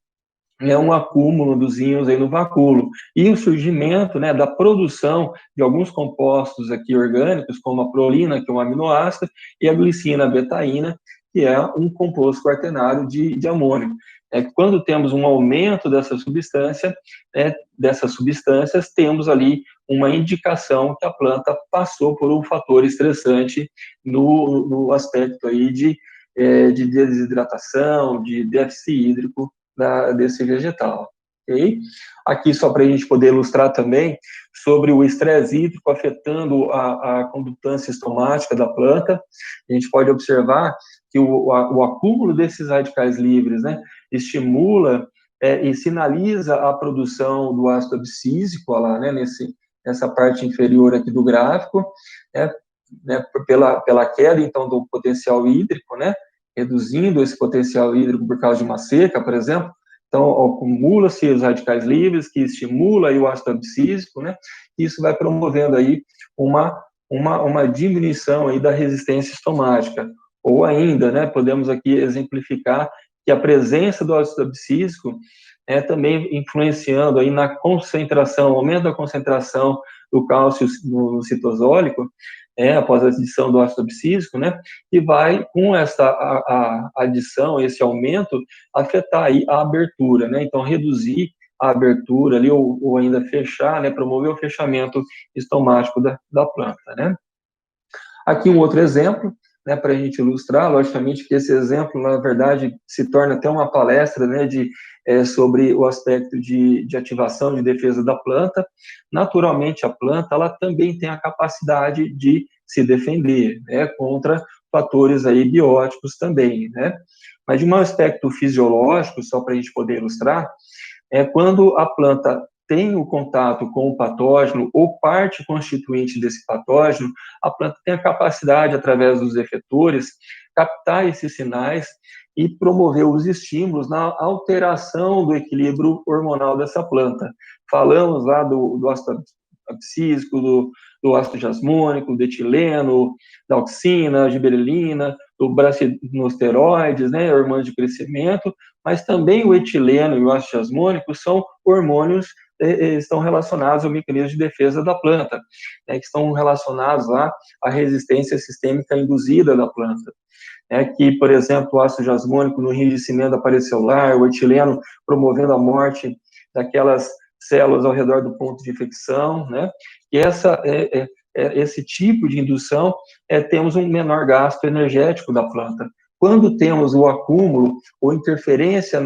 um acúmulo dos íons aí no vacúolo, e o surgimento, né, da produção de alguns compostos aqui orgânicos, como a prolina, que é um aminoácido, e a glicina, a betaína, que é um composto quaternário de amônio. Quando temos um aumento dessa substância, dessas substâncias, temos ali uma indicação que a planta passou por um fator estressante no aspecto aí de desidratação, de déficit hídrico desse vegetal. Okay? Aqui, só para a gente poder ilustrar também sobre o estresse hídrico afetando a condutância estomática da planta, a gente pode observar que o acúmulo desses radicais livres, né, estimula e sinaliza a produção do ácido abscísico, lá, né, nessa parte inferior aqui do gráfico, pela queda, então, do potencial hídrico, né, reduzindo esse potencial hídrico por causa de uma seca, por exemplo. Então, acumula-se os radicais livres, que estimula aí o ácido abscísico, né, e isso vai promovendo aí uma diminuição aí da resistência estomática. Ou ainda, né, podemos aqui exemplificar que a presença do ácido abscísico também influenciando aí na concentração, aumento da concentração do cálcio no citosólico, após a adição do ácido abscísico, né, e vai, com essa adição, esse aumento, afetar aí a abertura, né, então reduzir a abertura ali, ou ainda fechar, né, promover o fechamento estomático da planta, né. Aqui um outro exemplo, né, para a gente ilustrar, logicamente que esse exemplo, na verdade, se torna até uma palestra, né, sobre o aspecto de ativação, de defesa da planta. Naturalmente, a planta, ela também tem a capacidade de se defender, né, contra fatores aí bióticos também, né. Mas de um aspecto fisiológico, só para a gente poder ilustrar, quando a planta tem o contato com o patógeno ou parte constituinte desse patógeno, a planta tem a capacidade, através dos efetores, captar esses sinais e promover os estímulos na alteração do equilíbrio hormonal dessa planta. Falamos lá do ácido abscísico, do ácido jasmônico, do etileno, da auxina, gibberelina, do brasinosteroides, né, hormônios de crescimento, mas também o etileno e o ácido jasmônico são hormônios estão relacionados ao mecanismo de defesa da planta, né, que estão relacionados lá à resistência sistêmica induzida da planta. Que, por exemplo, o ácido jasmônico no enrijecimento da parede celular, o etileno promovendo a morte daquelas células ao redor do ponto de infecção, né, e esse tipo de indução, temos um menor gasto energético da planta. Quando temos o acúmulo ou interferência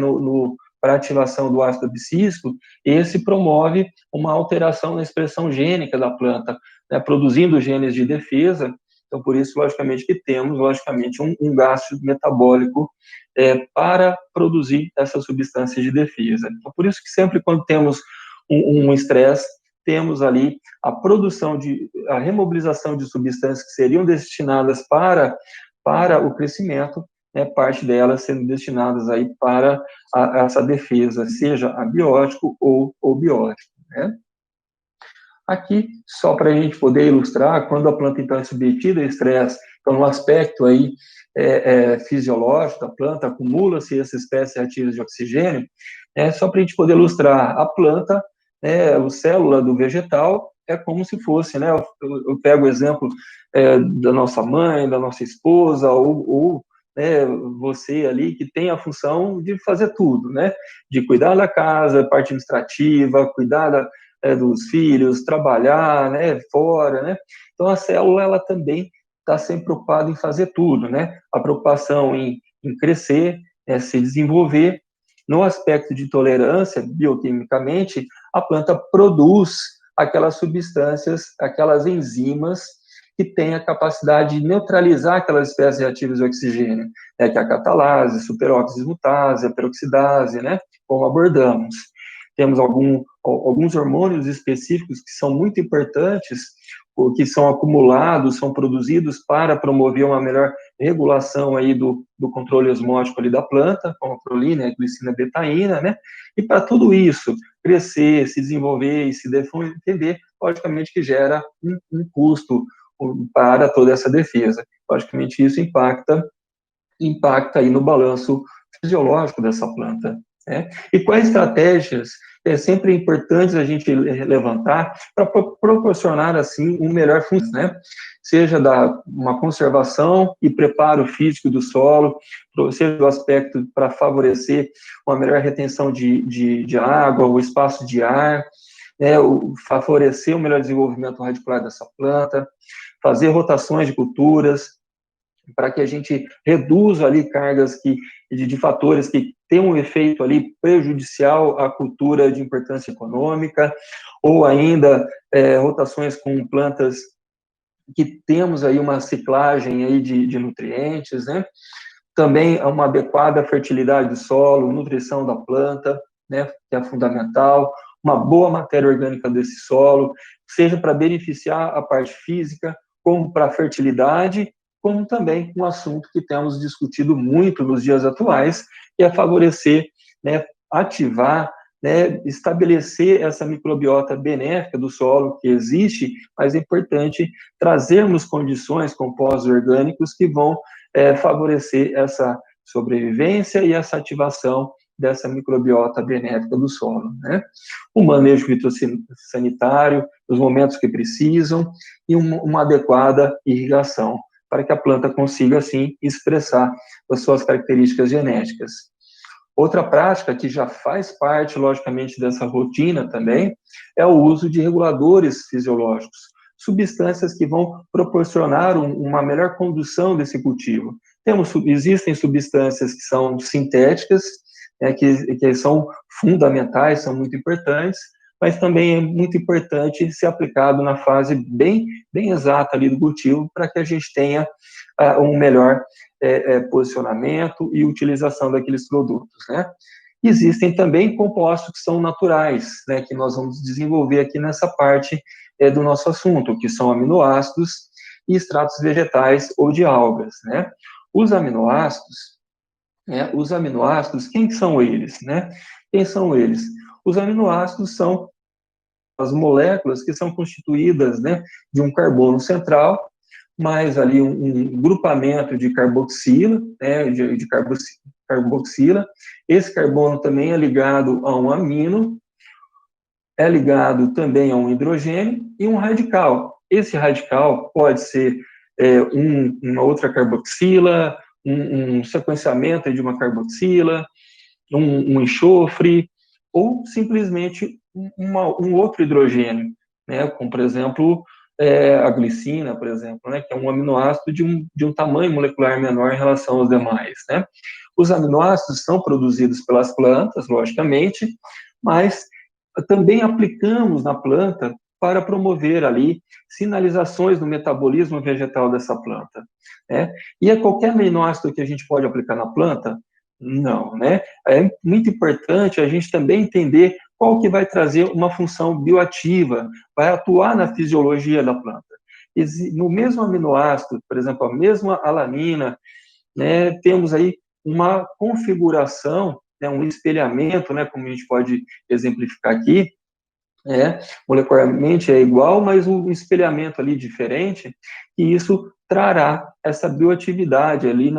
para ativação do ácido abscísico, esse promove uma alteração na expressão gênica da planta, né, produzindo genes de defesa. Então, por isso, logicamente, que temos, logicamente, um gasto metabólico para produzir essas substâncias de defesa. Então, por isso que sempre quando temos um estresse, temos ali a produção a remobilização de substâncias que seriam destinadas para o crescimento, né, parte delas sendo destinadas aí para essa defesa, seja abiótico ou biótico, né? Aqui, só para a gente poder ilustrar, quando a planta, então, é submetida a estresse, então, no aspecto aí fisiológico da planta, acumula-se essa espécie ativa de oxigênio, só para a gente poder ilustrar, a planta, a célula do vegetal, é como se fosse, né, eu pego o exemplo da nossa mãe, da nossa esposa, ou você ali que tem a função de fazer tudo, né, de cuidar da casa, parte administrativa, cuidar dos filhos, trabalhar, né, fora, né, então a célula, ela também está sempre preocupada em fazer tudo, né, a preocupação em crescer, se desenvolver. No aspecto de tolerância, bioquimicamente, a planta produz aquelas substâncias, aquelas enzimas que têm a capacidade de neutralizar aquelas espécies reativas de oxigênio, que é a catalase, superóxido mutase, a peroxidase, né, como abordamos. Temos alguns hormônios específicos que são muito importantes, que são acumulados, são produzidos para promover uma melhor regulação aí do controle osmótico ali da planta, como a prolina, a glicina, a betaína, né? E para tudo isso crescer, se desenvolver e se defender, logicamente que gera um custo para toda essa defesa. Logicamente isso impacta aí no balanço fisiológico dessa planta, né? E quais estratégias sempre importantes a gente levantar para proporcionar, assim, um melhor funcionamento, né? Seja uma conservação e preparo físico do solo, seja do aspecto para favorecer uma melhor retenção de água, o espaço de ar, né? Favorecer o melhor desenvolvimento radicular dessa planta, fazer rotações de culturas, para que a gente reduza ali cargas de fatores que têm um efeito ali prejudicial à cultura de importância econômica, ou ainda rotações com plantas que temos aí uma ciclagem aí de nutrientes, né? Também uma adequada fertilidade do solo, nutrição da planta, né, que é fundamental, uma boa matéria orgânica desse solo, seja para beneficiar a parte física, como para a fertilidade, como também um assunto que temos discutido muito nos dias atuais, que é favorecer, né, ativar, né, estabelecer essa microbiota benéfica do solo que existe, mas é importante trazermos condições, compostos orgânicos que vão favorecer essa sobrevivência e essa ativação dessa microbiota benéfica do solo, né? O manejo fitossanitário, os momentos que precisam e uma adequada irrigação, para que a planta consiga, assim, expressar as suas características genéticas. Outra prática que já faz parte, logicamente, dessa rotina também, é o uso de reguladores fisiológicos, substâncias que vão proporcionar uma melhor condução desse cultivo. Existem substâncias que são sintéticas, que são fundamentais, são muito importantes, mas também é muito importante ser aplicado na fase bem exata ali do cultivo, para que a gente tenha um melhor posicionamento e utilização daqueles produtos, né? Existem também compostos que são naturais, né, que nós vamos desenvolver aqui nessa parte do nosso assunto, que são aminoácidos e extratos vegetais ou de algas, né? Os aminoácidos, quem são eles, né? Quem são eles? Os aminoácidos são as moléculas que são constituídas, né, de um carbono central, mais ali um grupamento de carboxila, né, de carboxila. Esse carbono também é ligado a um amino, é ligado também a um hidrogênio e um radical. Esse radical pode ser uma outra carboxila, um sequenciamento de uma carboxila, um enxofre, ou simplesmente um outro hidrogênio, né, como, por exemplo, a glicina, por exemplo, né, que é um aminoácido de um tamanho molecular menor em relação aos demais, né. Os aminoácidos são produzidos pelas plantas, logicamente, mas também aplicamos na planta para promover ali sinalizações no metabolismo vegetal dessa planta, né. E é qualquer aminoácido que a gente pode aplicar na planta? Não, né? É muito importante a gente também entender qual que vai trazer uma função bioativa, vai atuar na fisiologia da planta. No mesmo aminoácido, por exemplo, a mesma alanina, né, temos aí uma configuração, né, um espelhamento, né, como a gente pode exemplificar aqui, molecularmente é igual, mas um espelhamento ali diferente, e isso trará essa bioatividade ali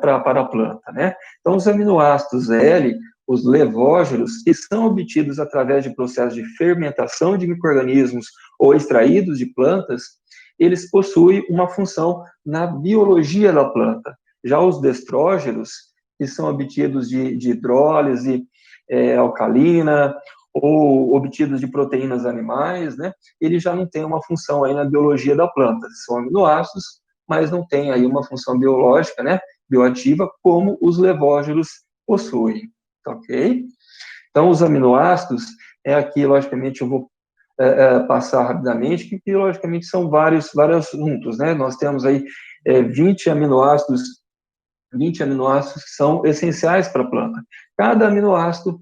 para a planta, né? Então, os aminoácidos L, os levógeros, que são obtidos através de processos de fermentação de micro-organismos ou extraídos de plantas, eles possuem uma função na biologia da planta. Já os destrógenos, que são obtidos de hidrólise alcalina, ou obtidos de proteínas animais, né, ele já não tem uma função aí na biologia da planta. São aminoácidos, mas não tem aí uma função biológica, né, bioativa, como os levógeros possuem, ok? Então, os aminoácidos, aqui, logicamente, eu vou passar rapidamente, que, logicamente, são vários juntos, né? Nós temos aí 20 aminoácidos que são essenciais para a planta. Cada aminoácido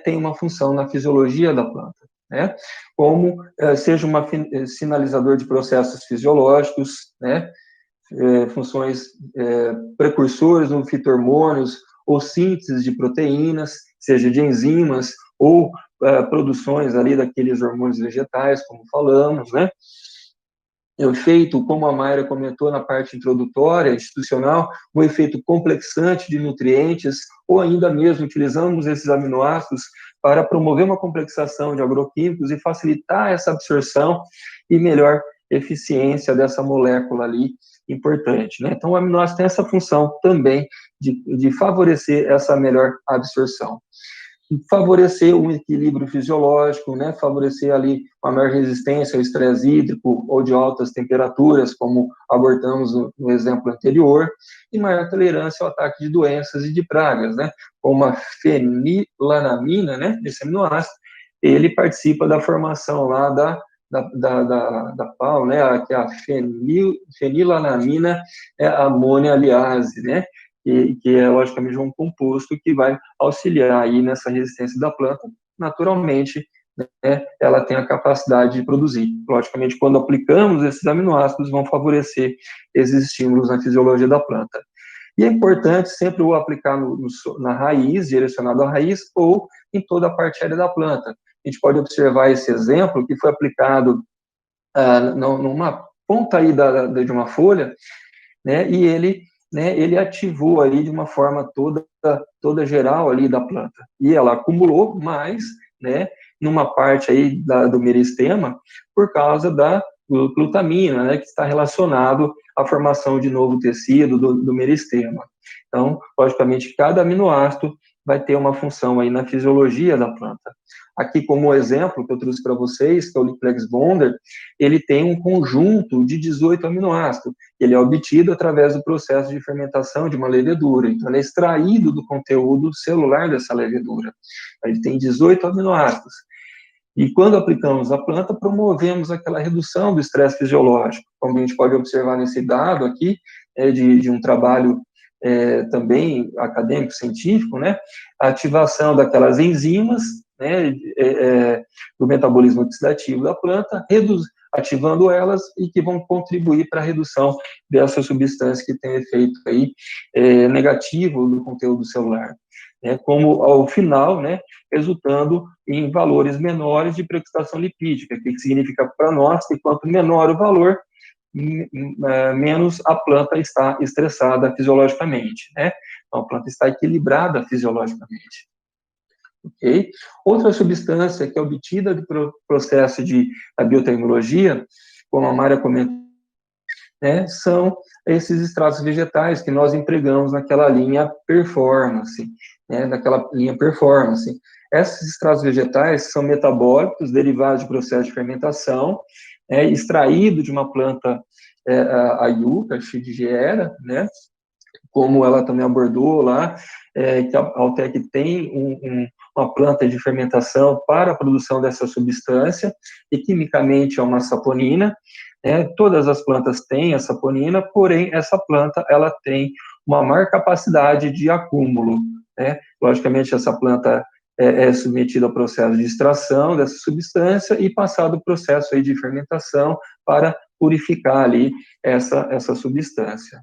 tem uma função na fisiologia da planta, né? Como seja um sinalizador de processos fisiológicos, né? Funções precursores no fito-hormônios, ou síntese de proteínas, seja de enzimas, ou produções ali daqueles hormônios vegetais, como falamos, né? O efeito, como a Mayra comentou na parte introdutória, institucional, um efeito complexante de nutrientes, ou ainda mesmo utilizamos esses aminoácidos para promover uma complexação de agroquímicos e facilitar essa absorção e melhor eficiência dessa molécula ali importante, né? Então, o aminoácido tem essa função também de favorecer essa melhor absorção. Favorecer um equilíbrio fisiológico, né, favorecer ali uma maior resistência ao estresse hídrico ou de altas temperaturas, como abordamos no exemplo anterior, e maior tolerância ao ataque de doenças e de pragas, né, como a fenilanamina, né, esse aminoácido, ele participa da formação lá da PAL, né, que é a fenilanamina amônia aliase, né, que é, logicamente, um composto que vai auxiliar aí nessa resistência da planta. Naturalmente, né, ela tem a capacidade de produzir. Logicamente, quando aplicamos esses aminoácidos, vão favorecer esses estímulos na fisiologia da planta. E é importante sempre o aplicar na raiz, direcionado à raiz, ou em toda a parte aérea da planta. A gente pode observar esse exemplo que foi aplicado numa ponta aí de uma folha, né, e ele ativou aí de uma forma toda geral ali da planta. E ela acumulou mais, né, numa parte aí do meristema, por causa da glutamina, né, que está relacionado à formação de novo tecido do meristema. Então, logicamente, cada aminoácido vai ter uma função aí na fisiologia da planta. Aqui, como exemplo que eu trouxe para vocês, que é o Liplex Bonder, ele tem um conjunto de 18 aminoácidos. Ele é obtido através do processo de fermentação de uma levedura. Então, ele é extraído do conteúdo celular dessa levedura. Ele tem 18 aminoácidos. E quando aplicamos a planta, promovemos aquela redução do estresse fisiológico. Como a gente pode observar nesse dado aqui, de um trabalho também acadêmico, científico, né? A ativação daquelas enzimas, né, do metabolismo oxidativo da planta, ativando elas e que vão contribuir para a redução dessas substâncias que têm efeito aí, negativo no conteúdo celular. Como ao final, né, resultando em valores menores de preocupação lipídica, que significa para nós que quanto menor o valor, menos a planta está estressada fisiologicamente, né? Então, a planta está equilibrada fisiologicamente. Ok? Outra substância que é obtida do processo da biotecnologia, como a Mária comentou, né, são esses extratos vegetais que nós empregamos naquela linha performance, né, naquela linha performance. Esses extratos vegetais são metabólicos, derivados de processo de fermentação, extraído de uma planta, a yucca, Xydigeera, né, como ela também abordou lá, que a Altec tem uma planta de fermentação para a produção dessa substância, e quimicamente é uma saponina. Todas as plantas têm a saponina, porém, essa planta ela tem uma maior capacidade de acúmulo. Logicamente, essa planta é submetida ao processo de extração dessa substância e passado o processo aí de fermentação para purificar ali essa substância.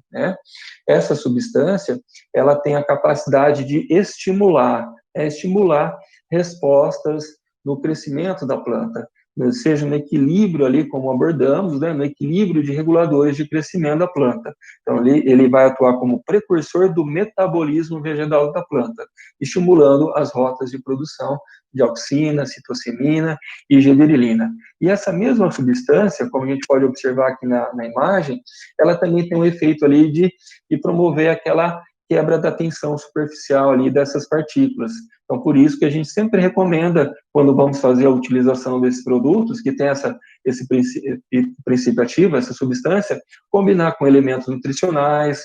Essa substância, ela tem a capacidade de estimular respostas no crescimento da planta, seja no equilíbrio ali, como abordamos, né, no equilíbrio de reguladores de crescimento da planta. Então, ele vai atuar como precursor do metabolismo vegetal da planta, estimulando as rotas de produção de auxina, citocinina e gibberellina. E essa mesma substância, como a gente pode observar aqui na imagem, ela também tem um efeito ali de promover aquela quebra da tensão superficial ali dessas partículas. Então, por isso que a gente sempre recomenda, quando vamos fazer a utilização desses produtos, que tem esse princípio ativo, essa substância, combinar com elementos nutricionais,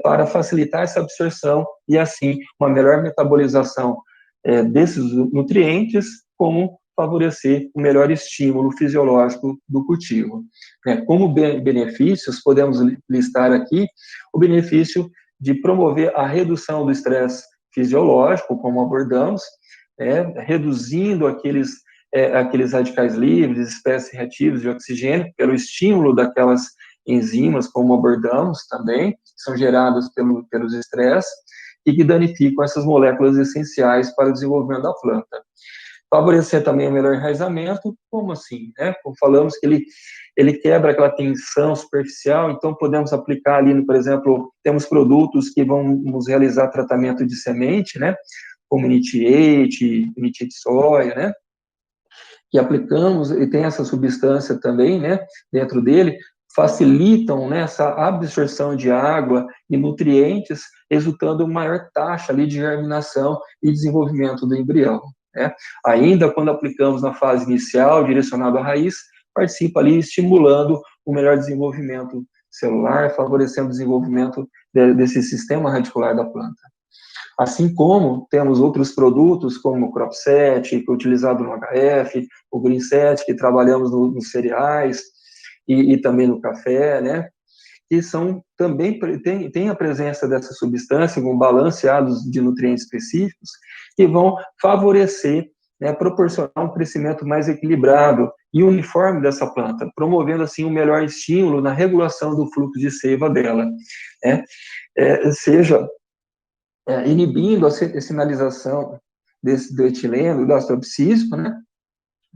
para facilitar essa absorção e, assim, uma melhor metabolização desses nutrientes, como favorecer o melhor estímulo fisiológico do cultivo. Como benefícios, podemos listar aqui o benefício de promover a redução do estresse fisiológico, como abordamos, reduzindo aqueles radicais livres, espécies reativas de oxigênio, pelo estímulo daquelas enzimas, como abordamos também, que são geradas pelos estresses, e que danificam essas moléculas essenciais para o desenvolvimento da planta. Favorecer também o melhor enraizamento, como assim? Como falamos que ele quebra aquela tensão superficial, então podemos aplicar ali, por exemplo, temos produtos que vamos realizar tratamento de semente, como Initiate soia, que aplicamos, e tem essa substância também, dentro dele, facilitam essa absorção de água e nutrientes, resultando em maior taxa ali de germinação e desenvolvimento do embrião. Ainda quando aplicamos na fase inicial, direcionado à raiz, participa ali estimulando o melhor desenvolvimento celular, favorecendo o desenvolvimento desse sistema radicular da planta. Assim como temos outros produtos, como o CropSet, que é utilizado no HF, o GreenSet, que trabalhamos nos cereais e também no café, que são também tem a presença dessa substância com balanceados de nutrientes específicos que vão favorecer, proporcionar um crescimento mais equilibrado e uniforme dessa planta, promovendo assim um melhor estímulo na regulação do fluxo de seiva dela, seja inibindo a sinalização do etileno, do ácido abscísico,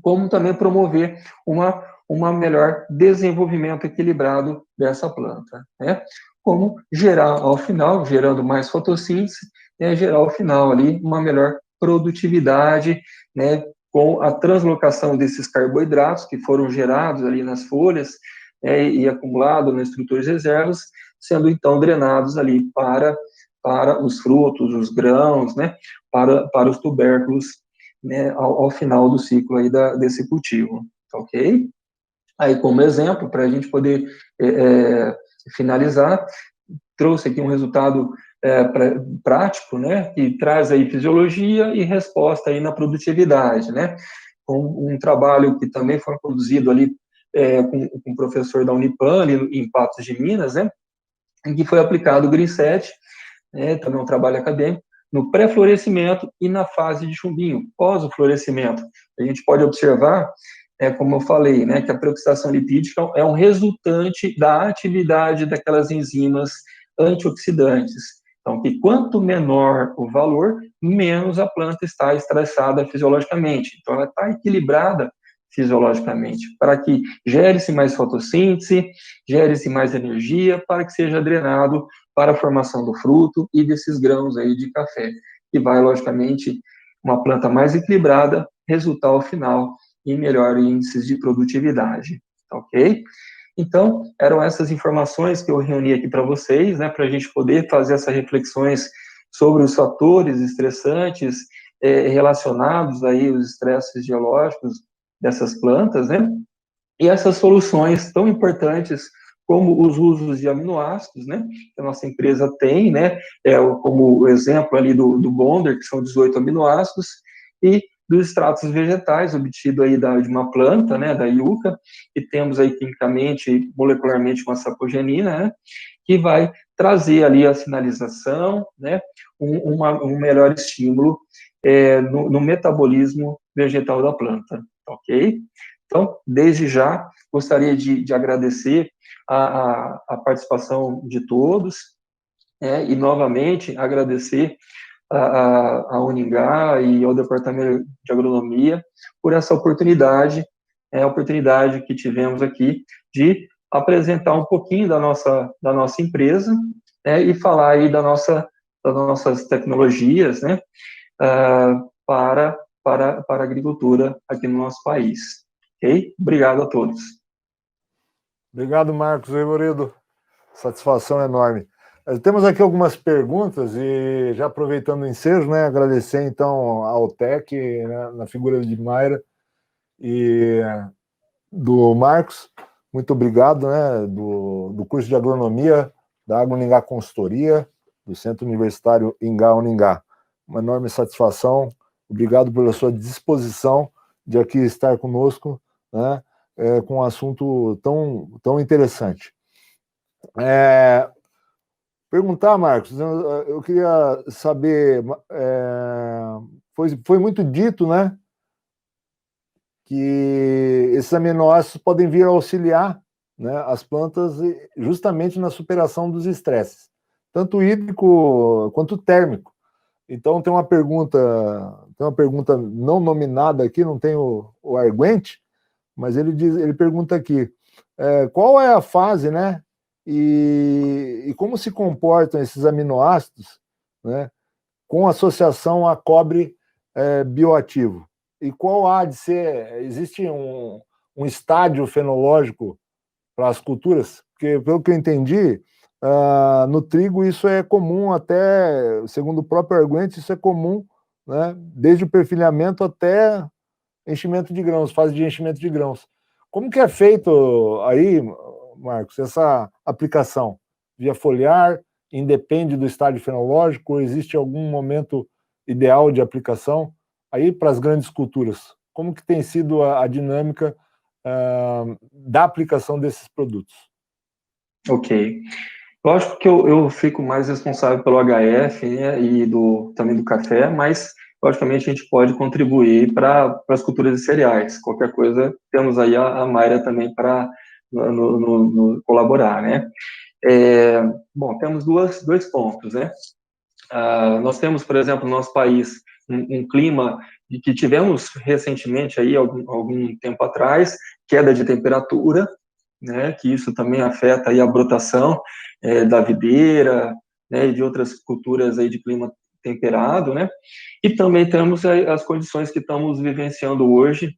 como também promover uma melhor desenvolvimento equilibrado dessa planta, como gerar ao final, gerando mais fotossíntese, gerar ao final ali uma melhor produtividade, com a translocação desses carboidratos que foram gerados ali nas folhas e acumulados nas estruturas reservas, sendo então drenados ali para para os frutos, os grãos, né, para os tubérculos, né, ao final do ciclo aí desse cultivo, ok? Aí, como exemplo, para a gente poder finalizar, trouxe aqui um resultado prático, né, que traz aí fisiologia e resposta aí na produtividade, né, com um trabalho que também foi produzido ali com um professor da Unipam, ali em Patos de Minas, né, em que foi aplicado o GRI7, né, também um trabalho acadêmico, no pré-florescimento e na fase de chumbinho, pós o florescimento. A gente pode observar, como eu falei, né, que a peroxidação lipídica é um resultante da atividade daquelas enzimas antioxidantes. Então, que quanto menor o valor, menos a planta está estressada fisiologicamente. Então, ela está equilibrada fisiologicamente, para que gere-se mais fotossíntese, gere-se mais energia, para que seja drenado para a formação do fruto e desses grãos aí de café, que vai, logicamente, uma planta mais equilibrada, resultar ao final em melhor índices de produtividade, ok? Então, eram essas informações que eu reuni aqui para vocês, né, para a gente poder fazer essas reflexões sobre os fatores estressantes relacionados aí aos estresses geológicos dessas plantas, né, e essas soluções tão importantes como os usos de aminoácidos, né, que a nossa empresa tem, né, como o exemplo ali do Bonder, que são 18 aminoácidos, e dos extratos vegetais obtido aí de uma planta, né, da yucca, e temos aí quimicamente, molecularmente uma sapogenina, né, que vai trazer ali a sinalização, né, um melhor estímulo no metabolismo vegetal da planta, ok? Então, desde já, gostaria de agradecer a participação de todos, e novamente agradecer a Uningá e ao Departamento de Agronomia por essa oportunidade, a oportunidade que tivemos aqui de apresentar um pouquinho da nossa empresa, e falar aí das nossas tecnologias, né, para a agricultura aqui no nosso país. Ok? Obrigado a todos. Obrigado, Marcos Arvoredo. Satisfação enorme. Temos aqui algumas perguntas e já aproveitando o ensejo, né, agradecer então ao TEC, né, na figura de Mayra e do Marcos. Muito obrigado, né, do curso de agronomia da Agro-Uningá Consultoria, do Centro Universitário Ingá-Uningá. Uma enorme satisfação. Obrigado pela sua disposição de aqui estar conosco, né, com um assunto tão interessante. Perguntar, Marcos, eu queria saber, foi muito dito, né, que esses aminoácidos podem vir a auxiliar, né, as plantas justamente na superação dos estresses, tanto hídrico quanto térmico. Então tem uma pergunta não nominada aqui, não tem o arguente, mas ele pergunta aqui, qual é a fase, né, e como se comportam esses aminoácidos, né, com associação a cobre bioativo? E qual há de ser, existe um estágio fenológico para as culturas? Porque, pelo que eu entendi, no trigo isso é comum até, segundo o próprio arguente, isso é comum, né, desde o perfilhamento até enchimento de grãos, fase de enchimento de grãos. Como que é feito aí, Marcos, essa aplicação? Via foliar, independe do estágio fenológico, ou existe algum momento ideal de aplicação? Aí para as grandes culturas, como que tem sido a dinâmica da aplicação desses produtos? Ok. Lógico que eu fico mais responsável pelo HF, né, e também do café, mas logicamente a gente pode contribuir para as culturas de cereais. Qualquer coisa, temos aí a Mayra também para colaborar, né? Bom, temos dois pontos, né? Nós temos, por exemplo, no nosso país, um clima que tivemos recentemente, aí, algum tempo atrás, queda de temperatura, né, que isso também afeta aí a brotação da videira, né, e de outras culturas aí de clima temperado, né, e também temos as condições que estamos vivenciando hoje,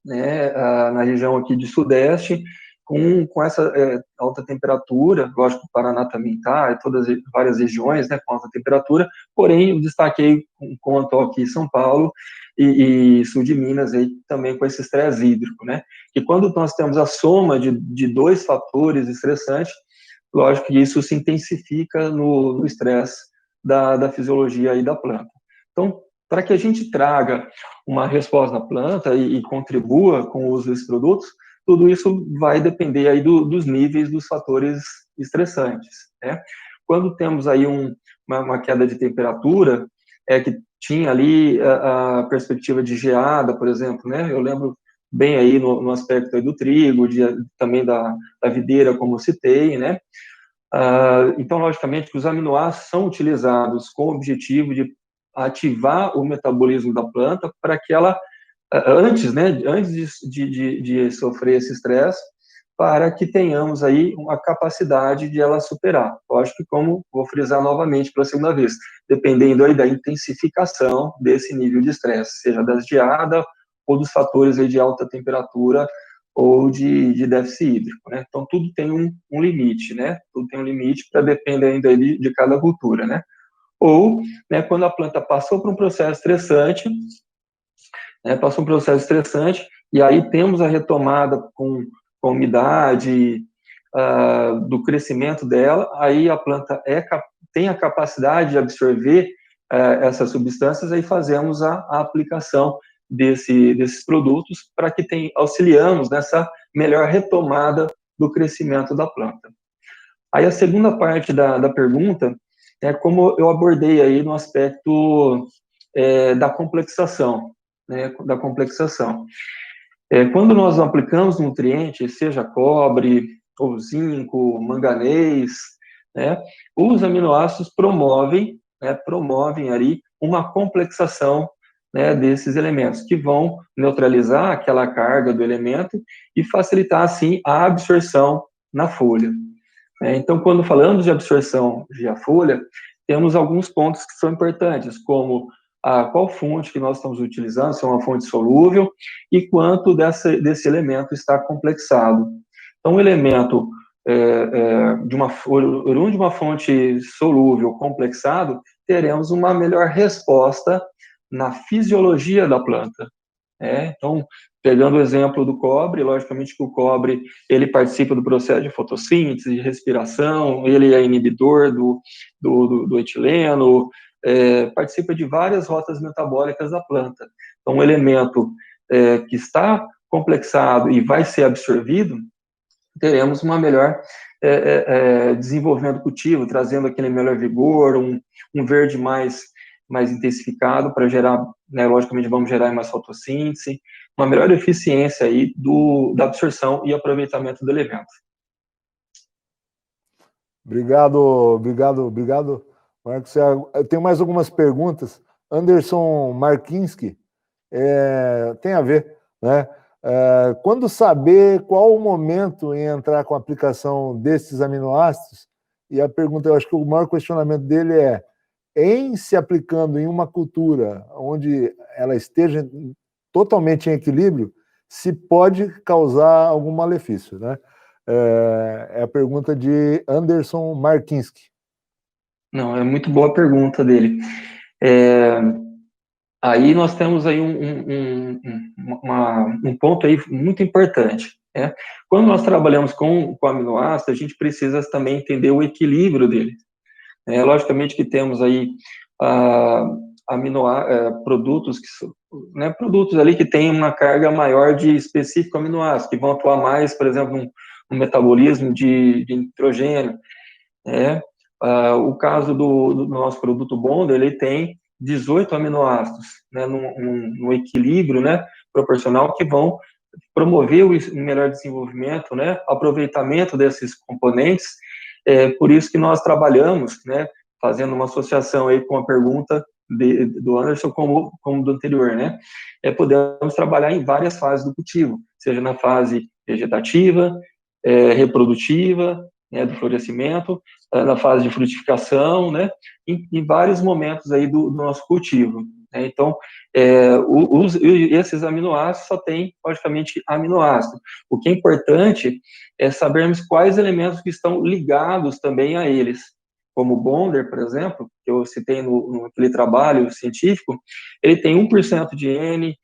né, na região aqui de Sudeste, com essa alta temperatura, lógico que o Paraná também está, várias regiões, né, com alta temperatura, porém, eu destaquei quanto aqui em São Paulo e sul de Minas, aí, também com esse estresse hídrico, né, que quando nós temos a soma de dois fatores estressantes, lógico que isso se intensifica no estresse da fisiologia aí da planta. Então, para que a gente traga uma resposta na planta e contribua com o uso desses produtos, tudo isso vai depender aí dos níveis dos fatores estressantes, né? Quando temos aí uma queda de temperatura, que tinha ali a perspectiva de geada, por exemplo, né? Eu lembro bem aí no aspecto aí do trigo, também da videira, como eu citei, né? Então, logicamente, que os aminoácidos são utilizados com o objetivo de ativar o metabolismo da planta para que ela, antes de sofrer esse estresse, para que tenhamos aí uma capacidade de ela superar. Lógico que, como vou frisar novamente para a segunda vez, dependendo aí da intensificação desse nível de estresse, seja da geada ou dos fatores aí de alta temperatura ou de déficit hídrico, né? Então, tudo tem um limite, né? Tudo tem um limite para depender ainda de cada cultura, né? Ou, né, quando a planta passou por um processo estressante, e aí temos a retomada com a umidade do crescimento dela, aí a planta tem a capacidade de absorver essas substâncias, aí fazemos a aplicação desses produtos para que auxiliamos nessa melhor retomada do crescimento da planta. Aí a segunda parte da pergunta é como eu abordei aí no aspecto da complexação, né, quando nós aplicamos nutrientes, seja cobre, ou zinco, manganês, né, os aminoácidos promovem ali uma complexação, né, desses elementos, que vão neutralizar aquela carga do elemento e facilitar, assim, a absorção na folha. Então, quando falamos de absorção via folha, temos alguns pontos que são importantes, como qual fonte que nós estamos utilizando, se é uma fonte solúvel, e quanto desse elemento está complexado. Então, um elemento oriundo de uma fonte solúvel complexado, teremos uma melhor resposta na fisiologia da planta. Então, pegando o exemplo do cobre, logicamente que o cobre, ele participa do processo de fotossíntese, de respiração, ele é inibidor do etileno, participa de várias rotas metabólicas da planta. Então, um elemento que está complexado e vai ser absorvido, teremos uma melhor desenvolvimento do cultivo, trazendo aquele melhor vigor, um verde mais intensificado para gerar, né, logicamente vamos gerar mais fotossíntese, uma melhor eficiência aí da absorção e aproveitamento do elemento. Obrigado, Marcos. Eu tenho mais algumas perguntas. Anderson Markinski, tem a ver, né? Quando saber qual o momento em entrar com a aplicação desses aminoácidos? E a pergunta, eu acho que o maior questionamento dele em se aplicando em uma cultura onde ela esteja totalmente em equilíbrio, se pode causar algum malefício, né? É a pergunta de Anderson Markinski. Não, é muito boa a pergunta dele. Aí nós temos aí um ponto aí muito importante, né? Quando nós trabalhamos com aminoácido, a gente precisa também entender o equilíbrio dele. Logicamente que temos aí produtos produtos ali que têm uma carga maior de específico aminoácido, que vão atuar mais, por exemplo, no metabolismo de nitrogênio. O caso do nosso produto Bonder, ele tem 18 aminoácidos, né, no equilíbrio, né, proporcional, que vão promover o melhor desenvolvimento, né, aproveitamento desses componentes. Por isso que nós trabalhamos, né, fazendo uma associação aí com a pergunta do Anderson como do anterior, né, podemos trabalhar em várias fases do cultivo, seja na fase vegetativa, reprodutiva, né, do florescimento, na fase de frutificação, né, em vários momentos aí do nosso cultivo, né? Então, esses aminoácidos só tem, logicamente, aminoácido. O que é importante é sabermos quais elementos que estão ligados também a eles, como o Bonder, por exemplo, que eu citei naquele trabalho científico, ele tem 1% de N,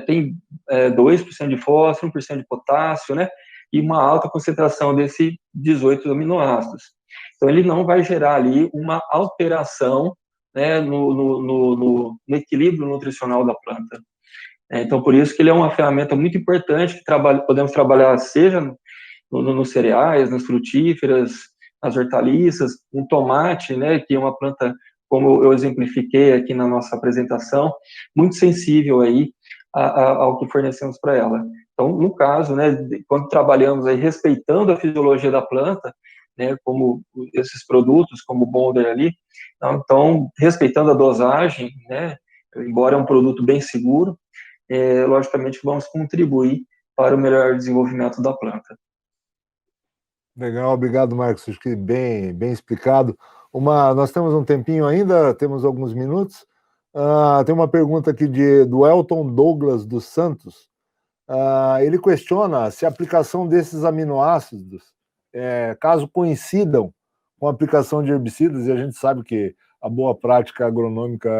tem 2% de fósforo, 1% de potássio, né? E uma alta concentração desse 18 aminoácidos. Então, ele não vai gerar ali uma alteração, né, no equilíbrio nutricional da planta. Então, por isso que ele é uma ferramenta muito importante, que podemos trabalhar seja nos cereais, nas frutíferas, nas hortaliças, um tomate, né, que é uma planta, como eu exemplifiquei aqui na nossa apresentação, muito sensível aí ao que fornecemos para ela. Então, no caso, né, quando trabalhamos aí respeitando a fisiologia da planta, né, como esses produtos, como o Bonder ali, então, respeitando a dosagem, né, embora é um produto bem seguro, logicamente vamos contribuir para o melhor desenvolvimento da planta. Legal, obrigado, Marcos. Acho que bem explicado. Nós temos um tempinho ainda, temos alguns minutos. Tem uma pergunta aqui do Elton Douglas dos Santos. Ele questiona se a aplicação desses aminoácidos, caso coincidam com a aplicação de herbicidas, e a gente sabe que a boa prática agronômica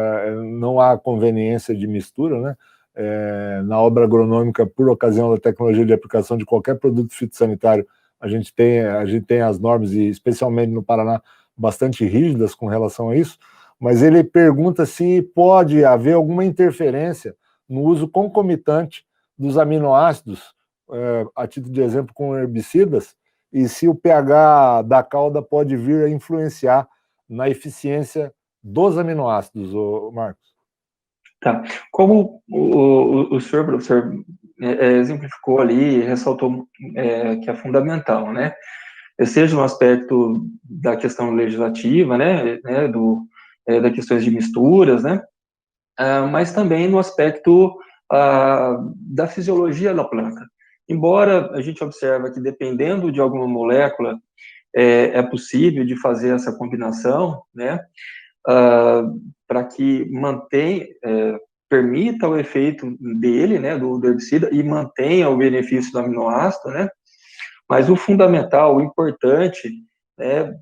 não há conveniência de mistura, né? Na obra agronômica, por ocasião da tecnologia de aplicação de qualquer produto fitossanitário, a gente tem as normas, e especialmente no Paraná, bastante rígidas com relação a isso, mas ele pergunta se pode haver alguma interferência no uso concomitante dos aminoácidos, a título de exemplo com herbicidas, e se o pH da cauda pode vir a influenciar na eficiência dos aminoácidos, Marcos. Tá. Como o senhor, professor, exemplificou ali, ressaltou que é fundamental, né? Seja no aspecto da questão legislativa, né, da questões de misturas, né, mas também no aspecto da fisiologia da planta. Embora a gente observe que, dependendo de alguma molécula, é possível de fazer essa combinação, né, para que permita o efeito dele, né, do herbicida, e mantenha o benefício do aminoácido, né, mas o fundamental, o importante, é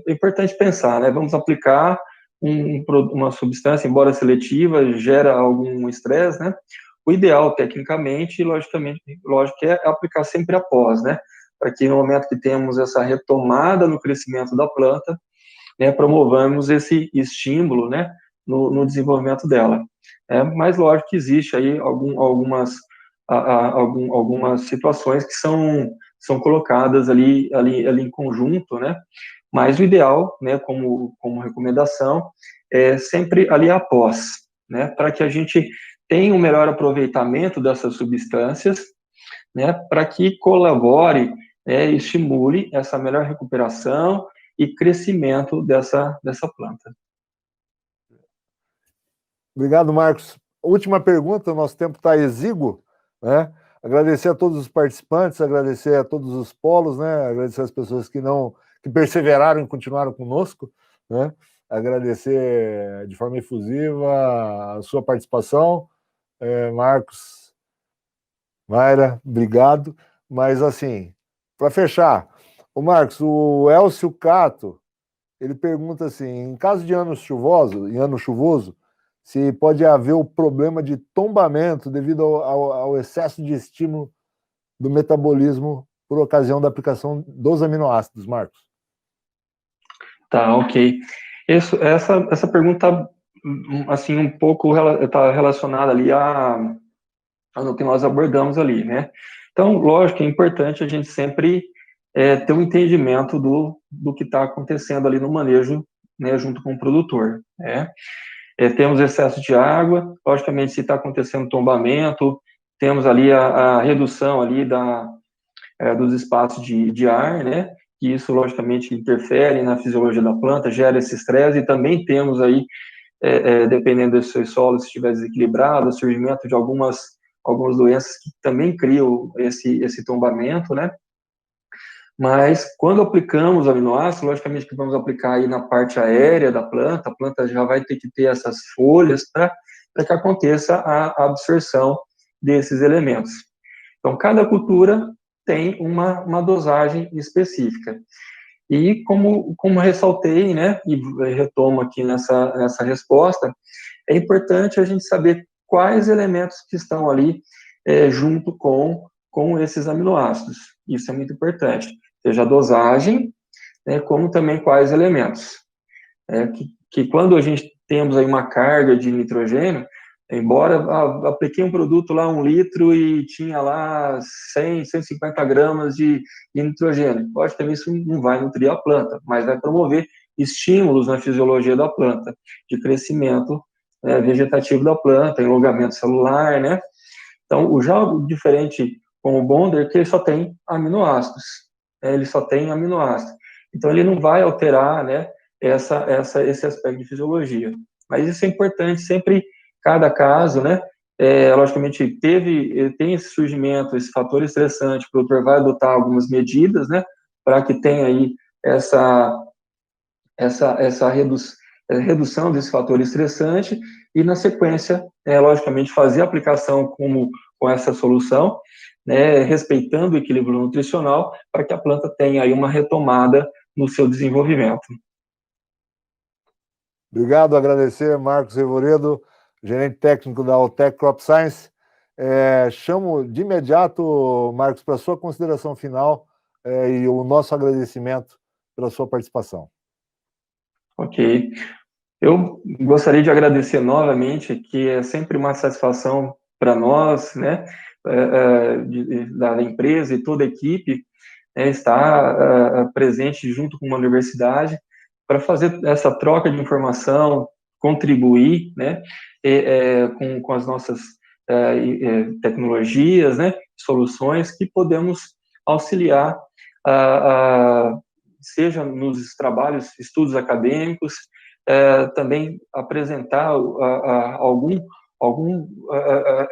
importante pensar, né, vamos aplicar uma substância, embora seletiva, gera algum estresse, né, o ideal, tecnicamente, lógico, é aplicar sempre após, né, para que no momento que temos essa retomada no crescimento da planta, né, promovamos esse estímulo, né, no desenvolvimento dela. Mas lógico que existe aí algumas situações que são colocadas ali em conjunto, né, mas o ideal, né, como recomendação, é sempre ali após, né, para que a gente tenha um melhor aproveitamento dessas substâncias, né, para que colabore, estimule essa melhor recuperação e crescimento dessa planta. Obrigado, Marcos. Última pergunta, nosso tempo está exíguo, né? Agradecer a todos os participantes, agradecer a todos os polos, né? Agradecer as pessoas que perseveraram e continuaram conosco, né? Agradecer de forma efusiva a sua participação, Marcos, Mayra, obrigado. Mas assim, para fechar, o Marcos, o Elcio Cato, ele pergunta assim: em caso de ano chuvoso, se pode haver o problema de tombamento devido ao excesso de estímulo do metabolismo por ocasião da aplicação dos aminoácidos, Marcos. Tá, ok. Essa pergunta, assim, um pouco está relacionada ali no que nós abordamos ali, né? Então, lógico, é importante a gente sempre ter um entendimento do que está acontecendo ali no manejo, né, junto com o produtor, né? Temos excesso de água, logicamente, se está acontecendo tombamento, temos ali a redução ali dos espaços de ar, né? Que isso, logicamente, interfere na fisiologia da planta, gera esse estresse, e também temos aí, dependendo do seu solo, se estiver desequilibrado, o surgimento de algumas doenças que também criam esse tombamento, né? Mas, quando aplicamos aminoácidos, logicamente que vamos aplicar aí na parte aérea da planta, a planta já vai ter que ter essas folhas para para que aconteça a absorção desses elementos. Então, cada cultura tem uma dosagem específica. E como ressaltei, né, e retomo aqui nessa resposta, é importante a gente saber quais elementos que estão ali junto com esses aminoácidos. Isso é muito importante. Seja a dosagem, né, como também quais elementos. Que quando a gente temos aí uma carga de nitrogênio, embora apliquei um produto lá 1 litro e tinha lá 100, 150 gramas de nitrogênio, logicamente isso não vai nutrir a planta, mas vai promover estímulos na fisiologia da planta, de crescimento vegetativo da planta, alongamento celular, né? Então, o diferente com o Bonder é que ele só tem aminoácidos, ele só tem aminoácidos. Então, ele não vai alterar, né, esse aspecto de fisiologia. Mas isso é importante, sempre, cada caso, né, logicamente, tem esse surgimento, esse fator estressante, o produtor vai adotar algumas medidas, né, para que tenha aí essa redução desse fator estressante e, na sequência, logicamente, fazer a aplicação com essa solução, né, respeitando o equilíbrio nutricional, para que a planta tenha aí uma retomada no seu desenvolvimento. Obrigado, agradecer, Marcos Revoredo, gerente técnico da Alltech Crop Science. Chamo de imediato, Marcos, para a sua consideração final e o nosso agradecimento pela sua participação. Ok. Eu gostaria de agradecer novamente, que é sempre uma satisfação para nós, né, da empresa e toda a equipe, estar presente junto com uma universidade para fazer essa troca de informação, contribuir, né, com as nossas tecnologias, né, soluções que podemos auxiliar, seja nos trabalhos, estudos acadêmicos, também apresentar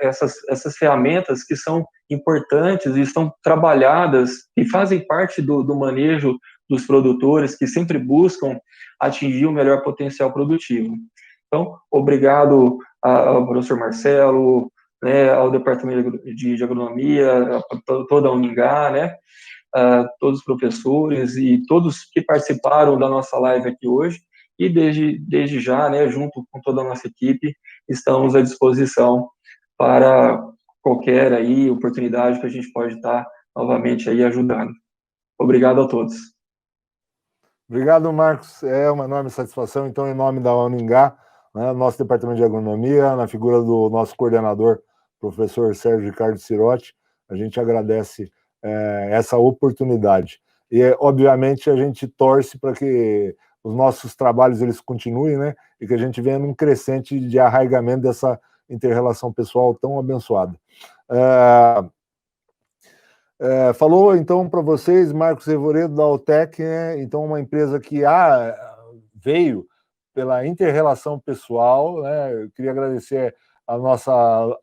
essas ferramentas que são importantes e estão trabalhadas e fazem parte do manejo dos produtores que sempre buscam atingir o melhor potencial produtivo. Então, obrigado ao professor Marcelo, né, ao Departamento de Agronomia, a toda a Uningá, né, todos os professores e todos que participaram da nossa live aqui hoje, e desde já, né, junto com toda a nossa equipe, estamos à disposição para qualquer aí oportunidade que a gente pode estar novamente aí ajudando. Obrigado a todos. Obrigado, Marcos. É uma enorme satisfação. Então, em nome da Uningá, né, nosso Departamento de Agronomia, na figura do nosso coordenador, professor Sérgio Ricardo Cirotti, a gente agradece essa oportunidade. E, obviamente, a gente torce para que os nossos trabalhos eles continuem, né, e que a gente venha num crescente de arraigamento dessa inter-relação pessoal tão abençoada. Falou, então, para vocês, Marcos Revoredo, da Alltech, né? Então, uma empresa que veio pela inter-relação pessoal, né? Eu queria agradecer a nossa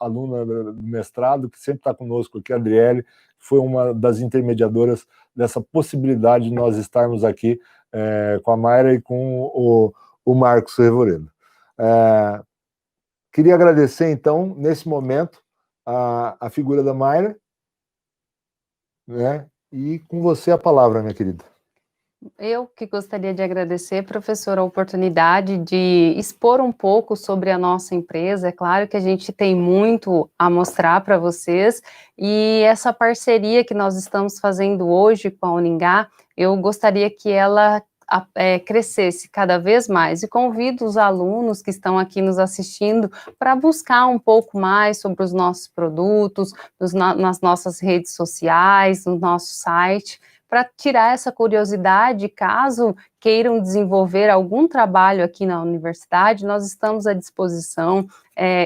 aluna do mestrado, que sempre está conosco aqui, a Adriele, que foi uma das intermediadoras dessa possibilidade de nós estarmos aqui com a Mayra e com o Marcos Revoredo. Queria agradecer, então, nesse momento, a figura da Mayra, né? E com você a palavra, minha querida. Eu que gostaria de agradecer, professor, a oportunidade de expor um pouco sobre a nossa empresa. É claro que a gente tem muito a mostrar para vocês, e essa parceria que nós estamos fazendo hoje com a Uningá, eu gostaria que ela crescesse cada vez mais, e convido os alunos que estão aqui nos assistindo para buscar um pouco mais sobre os nossos produtos, nas nossas redes sociais, no nosso site, para tirar essa curiosidade. Caso queiram desenvolver algum trabalho aqui na universidade, nós estamos à disposição.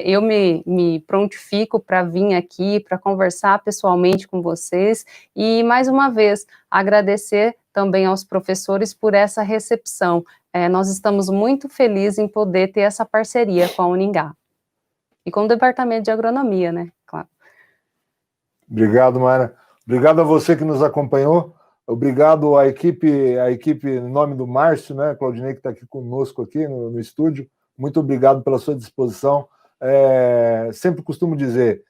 Eu me prontifico para vir aqui, para conversar pessoalmente com vocês, e mais uma vez agradecer também aos professores por essa recepção. Nós estamos muito felizes em poder ter essa parceria com a Uningá e com o Departamento de Agronomia, né? Claro. Obrigado, Mayra. Obrigado a você que nos acompanhou. Obrigado à equipe em nome do Márcio, né, Claudinei, que está aqui conosco aqui no estúdio. Muito obrigado pela sua disposição sempre costumo dizer,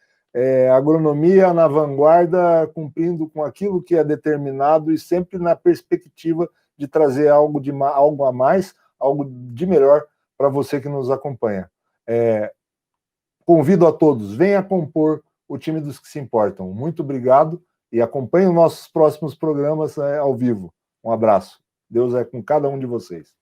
agronomia na vanguarda, cumprindo com aquilo que é determinado e sempre na perspectiva de trazer algo a mais, algo de melhor para você que nos acompanha. Convido a todos, venha compor o time dos que se importam. Muito obrigado e acompanhe os nossos próximos programas ao vivo. Um abraço. Deus é com cada um de vocês.